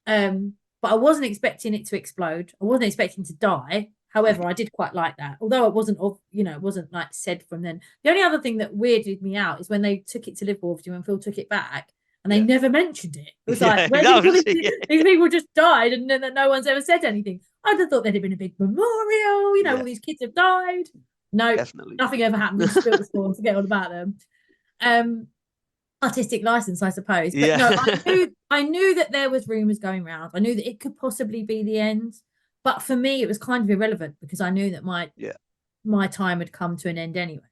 But I wasn't expecting it to explode. I wasn't expecting to die. However, I did quite like that. Although it wasn't like said from then. The only other thing that weirded me out is when they took it to Liverpool, when Phil took it back, and they never mentioned it. It was like, where these people just died, and then no one's ever said anything. I'd have thought there'd have been a big memorial. All these kids have died. No, nothing ever happened. We just built the school to get on about them. Artistic license, I suppose. But no, I knew that there was rumours going around. I knew that it could possibly be the end. But for me, it was kind of irrelevant because I knew that my time had come to an end anyway.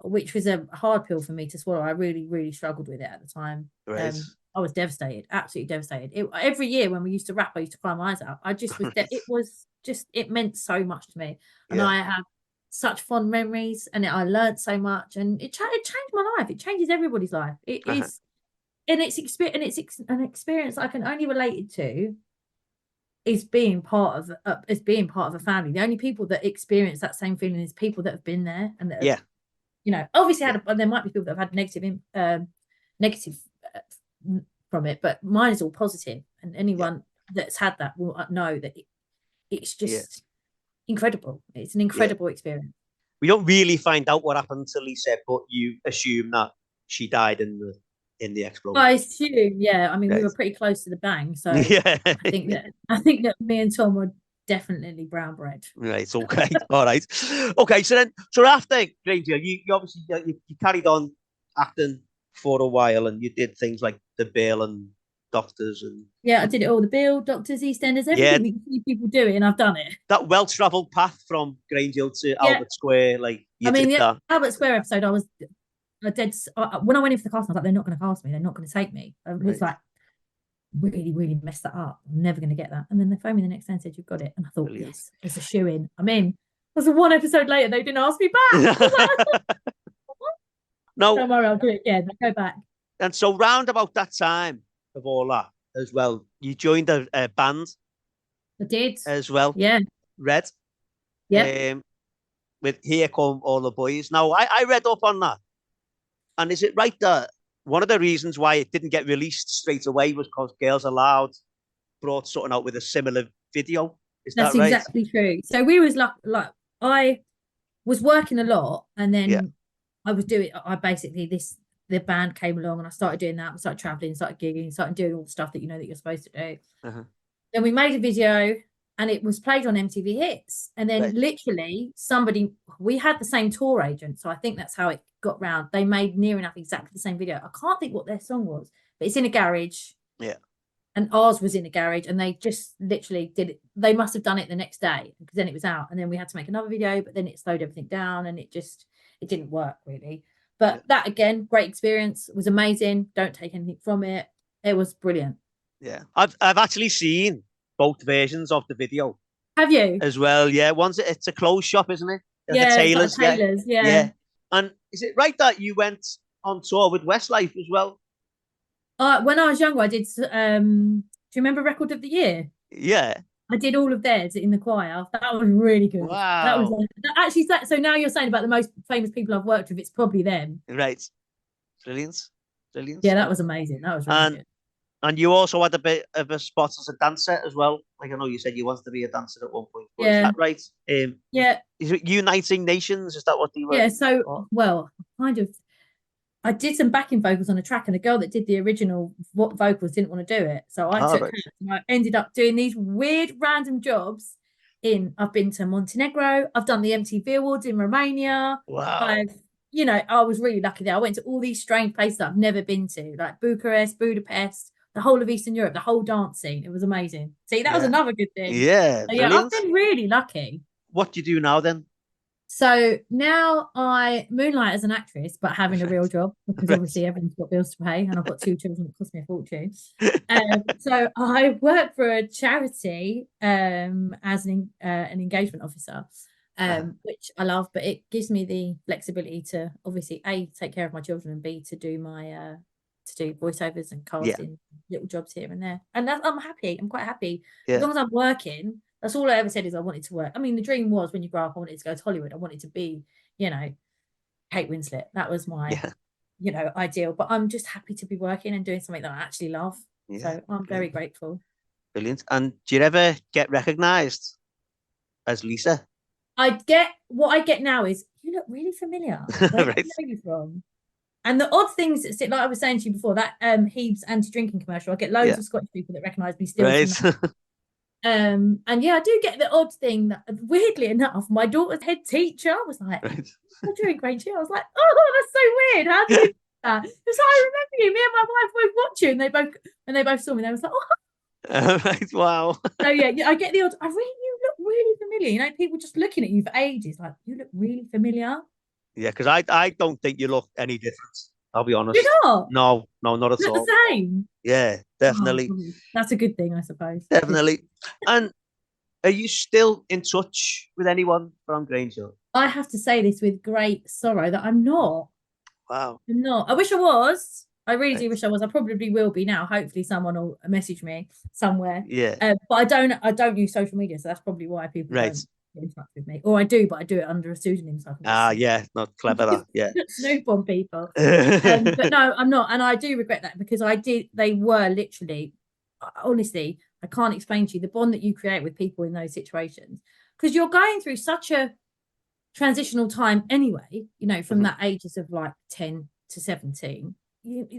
Which was a hard pill for me to swallow. I really, really struggled with it at the time. Right. I was devastated, absolutely devastated. Every year when we used to rap, I used to cry my eyes out. I just was it meant so much to me. And I have such fond memories, and I learned so much, and it changed my life. It changes everybody's life. It is, and it's an experience I can only relate it to is being part of a family. The only people that experience that same feeling is people that have been there and that have, obviously there might be people that have had negative from it, but mine is all positive, and anyone that's had that will know that it's just incredible. It's an incredible experience. We don't really find out what happened to Lisa, but you assume that she died in the explosion. I assume, I mean, we were pretty close to the bang, so I think that me and Tom were definitely brown bread. Right. Okay. All right. Okay. So after Grange Hill, you obviously you carried on acting for a while, and you did things like the Bill and Doctors, and I did it all. The Bill, Doctors, EastEnders, everything we can see people doing, I've done it. That well-travelled path from Grange Hill to Albert Square, the Albert Square episode, I was dead. When I went in for the casting, I was like, they're not going to cast me. They're not going to take me. I was like, really, really messed that up. I'm never going to get that. And then they phoned me the next day and said, you've got it. And I thought, yes, there's a shoe in. I'm in. It was one episode later, they didn't ask me back. No, don't worry, I'll do it again. I'll go back. And so round about that time of all that as well, you joined a band. I did. As well. Yeah. Red. Yeah. With Here Come All the Boys. Now, I read up on that. And is it right that one of the reasons why it didn't get released straight away was because Girls Aloud brought something out with a similar video? That's right? Exactly true. So we was like I was working a lot, and then I was doing. The band came along, and I started doing that. I started traveling, started gigging, started doing all the stuff that that you're supposed to do. Then we made a video, and it was played on MTV Hits. And then literally we had the same tour agent, so I think that's how it got round. They made near enough exactly the same video. I can't think what their song was, but it's in a garage. Yeah. And ours was in a garage, and they just literally did it. They must have done it the next day, because then it was out, and then we had to make another video, but then it slowed everything down, and it didn't work really. But that, again, great experience. It was amazing. Don't take anything from it. It was brilliant. Yeah. I've actually seen both versions of the video. Have you? As well, yeah. It's a clothes shop, isn't it? Tailors. Yeah. And is it right that you went on tour with Westlife as well? When I was younger, I did. Do you remember Record of the Year? Yeah. I did all of theirs in the choir. That was really good. Wow. That was actually. So now you're saying about the most famous people I've worked with, it's probably them. Right. Brilliant. Yeah, that was amazing. That was really good. And you also had a bit of a spot as a dancer as well. Like, I know you said you wanted to be a dancer at one point. Is that right? Yeah. Is it Uniting Nations? Is that what you were? Yeah. So, kind of. I did some backing vocals on a track, and the girl that did the original vocals didn't want to do it. So I took her, and I ended up doing these weird random jobs. I've been to Montenegro. I've done the MTV Awards in Romania. Wow. I was really lucky there. I went to all these strange places that I've never been to, like Bucharest, Budapest, the whole of Eastern Europe, the whole dance scene. It was amazing. See, that was another good thing. Yeah. So, I've been really lucky. What do you do now then? So now I moonlight as an actress, but having a real job, because obviously everyone's got bills to pay, and I've got 2 children that cost me a fortune. So I work for a charity as an engagement officer, which I love, but it gives me the flexibility to obviously A, take care of my children, and B, to do my to do voiceovers and casting little jobs here and there. And I'm happy. I'm quite happy. As long as I'm working, That's all I ever said is I wanted to work. I mean, the dream was when you grow up, I wanted to go to Hollywood. I wanted to be, you know, Kate Winslet. That was my, Yeah. ideal. But I'm just happy to be working and doing something that I actually love. Yeah. So I'm very grateful. Brilliant. And do you ever get recognised as Lisa? What I get now is you look really familiar. Where do I Right. know you from? And the odd things that sit, like I was saying to you before, that Heaves anti-drinking commercial, I get loads Yeah. of Scottish people that recognise me still Right. from that. And yeah, I do get the odd thing that, weirdly enough, my daughter's head teacher was like, Right. "You're doing Grange Hill." I was like, "Oh, that's so weird. How did you do that?" It's like, "I remember you. Me and my wife both watch you," and when they both saw me, they was like, "Oh." Right. Wow. So yeah, I get the odd. You look really familiar. People just looking at you for ages, like you look really familiar. Yeah, because I don't think you look any different. I'll be honest. You're not. No, no, not at You look all. the same. Yeah, Oh, definitely, that's a good thing, I suppose. definitely. And are you still in touch with anyone from Grange Hill? I have to say this with great sorrow that I'm not. Wow. I'm not. I wish I was. I really Right. do wish I was. I probably will be now. Hopefully, someone will message me somewhere. Yeah. But I don't. I don't use social media, so that's probably why people Right. don't get in touch with me. Or I do, but I do it under a pseudonym, so I can Ah, just yeah. Not clever. That. Yeah. snoop on people. But no, I'm not, and I do regret that because I did. They were literally, honestly, I can't explain to you the bond that you create with people in those situations because you're going through such a transitional time anyway. From Mhm. that ages of like 10 to 17,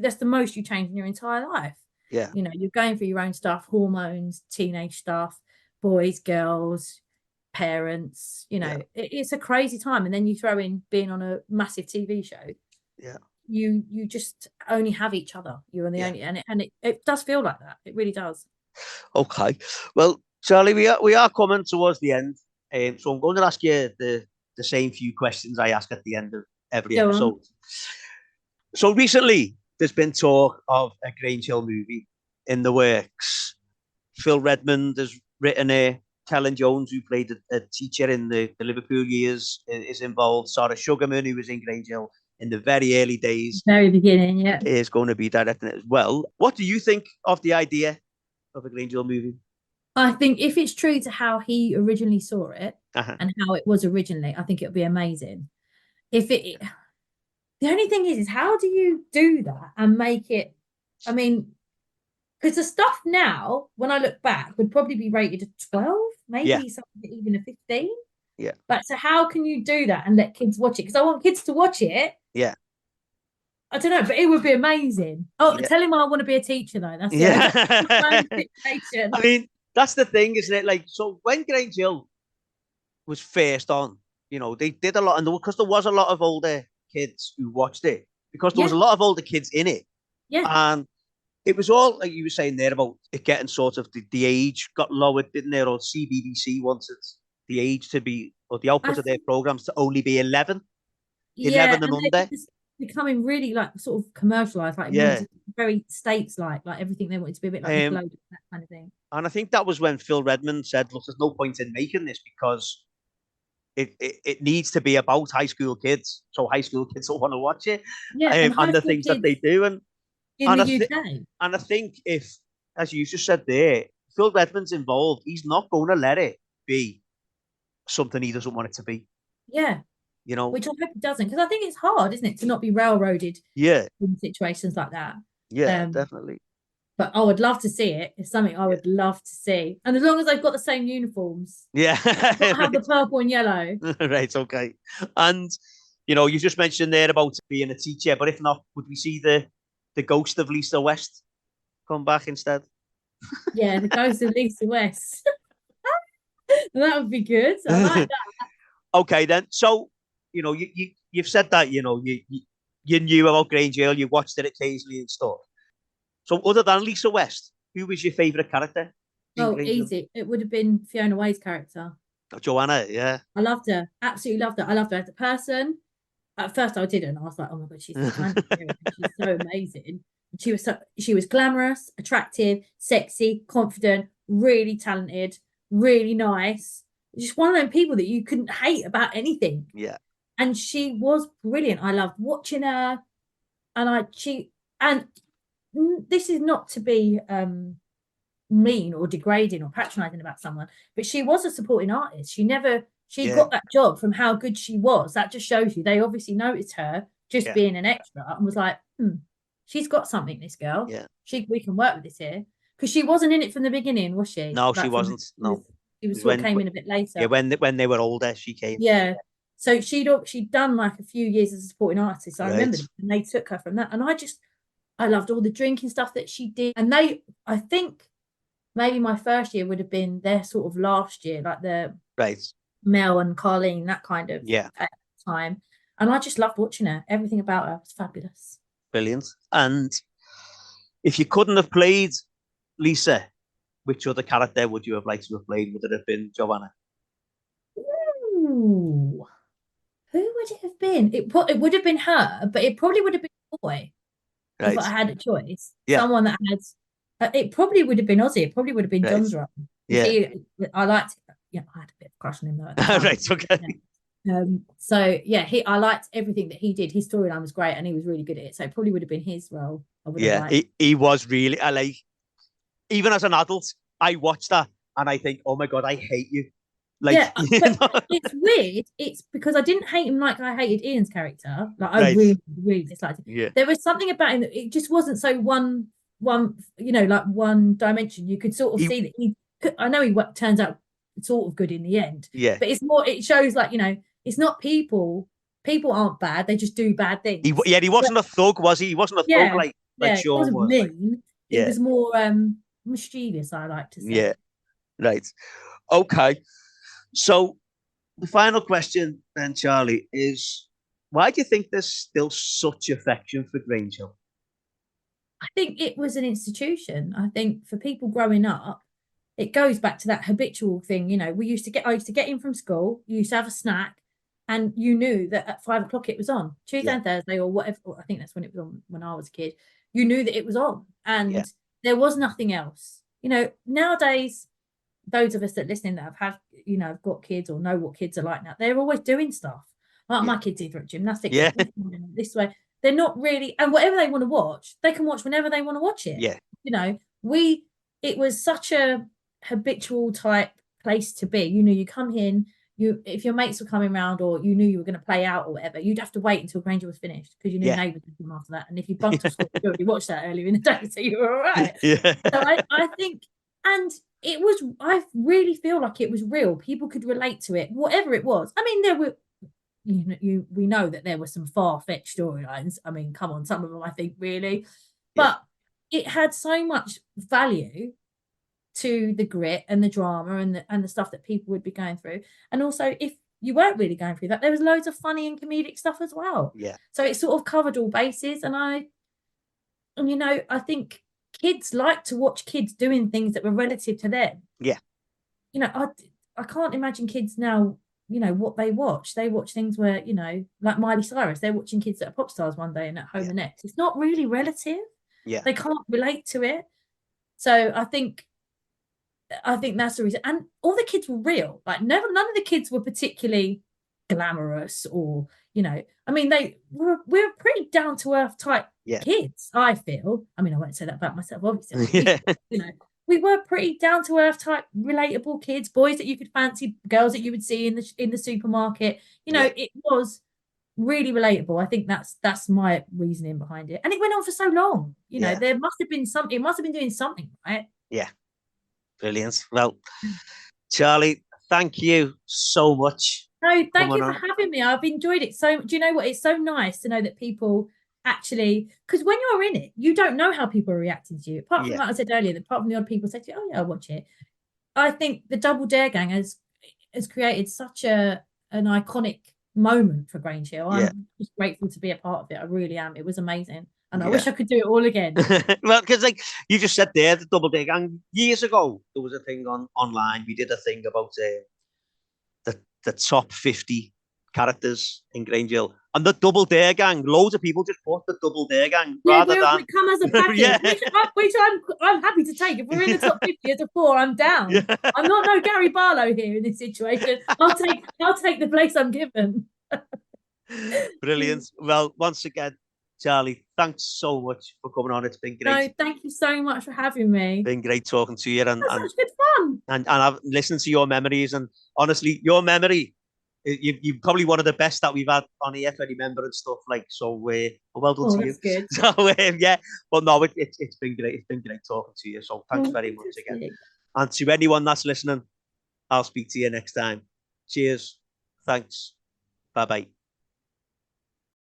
that's the most you change in your entire life. Yeah. You're going through your own stuff, hormones, teenage stuff, boys, girls, parents. Yeah. It's a crazy time, and then you throw in being on a massive TV show. Yeah. You just only have each other. You're the Yeah. only, and it does feel like that. It really does. Okay. Well, Charlie, we are coming towards the end, so I'm going to ask you the same few questions I ask at the end of every Go on. episode. So recently, there's been talk of a Grange Hill movie in the works. Phil Redmond has written it. Kellen Jones, who played a teacher in the Liverpool years, is involved. Sarah Sugarman, who was in Grange Hill in the very early days, Very beginning, yeah. is going to be directing it as well. What do you think of the idea of a Grange Hill movie? I think if it's true to how he originally saw it Uh-huh. and how it was originally, I think it'll be amazing. If it, the only thing is how do you do that and make it? I mean, because the stuff now, when I look back, would probably be rated a 12, Yeah, maybe something even a 15. yeah, But so how can you do that and let kids watch it? Because I want kids to watch it. yeah, I don't know, but it would be amazing. Oh, yeah, tell him I want to be a teacher though. That's the yeah. only I situation. mean, that's the thing, isn't it? Like, so when Grange Hill was first on, they did a lot, and because there was a lot of older kids who watched it, because there was Yeah, a lot of older kids in it, yeah. and it was all like you were saying there about it getting sort of the age got lowered, didn't there? Or CBBC wanted the age to be, or the I output of their programs to only be 11, Yeah, 11 and and under. it's becoming really like sort of commercialized, like wanted Yeah. to be very states like everything they wanted to be a bit like Nickelodeon, that kind of thing. And I think that was when Phil Redmond said, look, there's no point in making this because it needs to be about high school kids. So high school kids will want to watch it, Yeah, and high and the school things that kids they do. And in and the I, th- UK. and I think if, as you just said there, Phil Redmond's involved, he's not going to let it be something he doesn't want it to be, Yeah, you know? which I hope it doesn't, because I think it's hard, isn't it, to not be railroaded Yeah, in situations like that. yeah, Um, definitely. but I would love to see it. It's something I Yeah. would love to see, and as long as they've got the same uniforms, Yeah. not have the purple and yellow. Right, okay. And, you just mentioned there about being a teacher, but if not, would we see the ghost of Lisa West come back instead? Yeah, the ghost of Lisa West. That would be good. I like that. Okay, then. So, you've said that, you knew about Grange Hill, you watched it occasionally and stuff. So, other than Lisa West, who was your favourite character in Oh, Grange Hill? easy. It would have been Fiona Way's character. Oh, Joanna, yeah. I loved her. Absolutely loved her. I loved her as a person. At first, I didn't. I was like, oh my god, she's the kind of spirit. She's so amazing. She was glamorous, attractive, sexy, confident, really talented, really nice. Just one of them people that you couldn't hate about anything. Yeah. And she was brilliant. I loved watching her, and this is not to be mean or degrading or patronizing about someone, but she was a supporting artist. She Yeah. got that job from how good she was. That just shows you they obviously noticed her just being an extra and was like, she's got something, this girl. Yeah. We can work with this here. Because she wasn't in it from the beginning, was she? No, she wasn't. No. She was sort of came in a bit later. Yeah, when they were older, she came. Yeah. So she'd done like a few years as a supporting artist. I remember them, and they took her from that. And I loved all the drinking stuff that she did. And I think maybe my first year would have been their sort of last year, like the Mel and Carlene, that kind of time. And I just loved watching her. Everything about her was fabulous. Brilliant. And if you couldn't have played Lisa, which other character would you have liked to have played? Would it have been Giovanna? Ooh. Who would it have been? It would have been her, but it probably would have been a boy if I had a choice. Yeah. Someone that had. It probably would have been Ozzy. It probably would have been John's role. Yeah. I liked. Yeah, I had a bit of a crush on him though. Right. Okay. So yeah, I liked everything that he did. His storyline was great, and he was really good at it. So it probably would have been his role. He was really. I like. Even as an adult, I watched that and I think, oh my god, I hate you. Like, it's weird. It's because I didn't hate him like I hated Ian's character. Like I really, really disliked him. Yeah. There was something about him that it just wasn't so one, like one dimension. You could sort of see that I know he turns out sort of good in the end. Yeah. But it's more. It shows like it's not people. People aren't bad. They just do bad things. He wasn't a thug, was he? He wasn't a thug like Sean wasn't was. Mean. It was more mischievous, I like to say. Yeah. Right. Okay. So the final question then, Charlie, is why do you think there's still such affection for Grange Hill? I think it was an institution. I think for people growing up, it goes back to that habitual thing. I used to get in from school, you used to have a snack, and you knew that at 5 o'clock it was on. Tuesday and Thursday or whatever. I think that's when it was on when I was a kid. You knew that it was on. And there was nothing else. Nowadays, those of us that listening that have had, have got kids or know what kids are like now, they're always doing stuff. Like my kids either at gymnastics, this way. They're not really, and whatever they want to watch, they can watch whenever they want to watch it. Yeah. It was such a habitual type place to be. You come in, if your mates were coming around or you knew you were going to play out or whatever, you'd have to wait until Granger was finished because you knew neighbours would come after that. And if you bumped to school, you already watched that earlier in the day, so you were all right. Yeah. So I think, and I really feel like it was real. People could relate to it, whatever it was. I mean, there were, we know that there were some far-fetched storylines. I mean, come on, some of them I think really, but it had so much value to the grit and the drama and the stuff that people would be going through. And also, if you weren't really going through that, there was loads of funny and comedic stuff as well. Yeah. So it sort of covered all bases. And I think kids like to watch kids doing things that were relative to them. Yeah. I can't imagine kids now, what they watch. They watch things where, like Miley Cyrus, they're watching kids that are pop stars one day and at home the next. It's not really relative. Yeah. They can't relate to it. So I think that's the reason. And all the kids were real. Like none of the kids were particularly glamorous or, I mean, we're pretty down to earth type kids, I feel. I mean, I won't say that about myself, obviously. We were pretty down to earth type relatable kids, boys that you could fancy, girls that you would see in the supermarket. It was really relatable. I think that's my reasoning behind it. And it went on for so long. There must have been something. It must have been doing something, right? Yeah. Brilliant. Well, Charlie, thank you so much. No, thank you for having me. I've enjoyed it. So, do you know what? It's so nice to know that people actually, because when you're in it, you don't know how people are reacting to you. Apart from, like I said earlier, apart from the odd people say to you, oh yeah, I'll watch it. I think the Double Dare Gang has created such an iconic moment for Grange Hill. I'm just grateful to be a part of it. I really am. It was amazing. And I wish I could do it all again. Well, because like you just said there, the Double Dare Gang, years ago, there was a thing online. We did a thing about the top 50 characters in Grange Hill. And the Double Dare Gang, loads of people just put the Double Dare Gang rather than... We come as a package, which I'm happy to take. If we're in the top 50 as a 4, I'm down. Yeah. I'm not no Gary Barlow here in this situation. I'll take the place I'm given. Brilliant. Well, once again, Charlie, thanks so much for coming on. It's been great. No, thank you so much for having me. Been great talking to you, and such good fun. And I've listened to your memories, and honestly, your memory, you're probably one of the best that we've had on here for remember and stuff. Like, so well done to you. Good. So yeah, but no, it's been great. It's been great talking to you. So thanks very much again. And to anyone that's listening, I'll speak to you next time. Cheers. Thanks. Bye bye.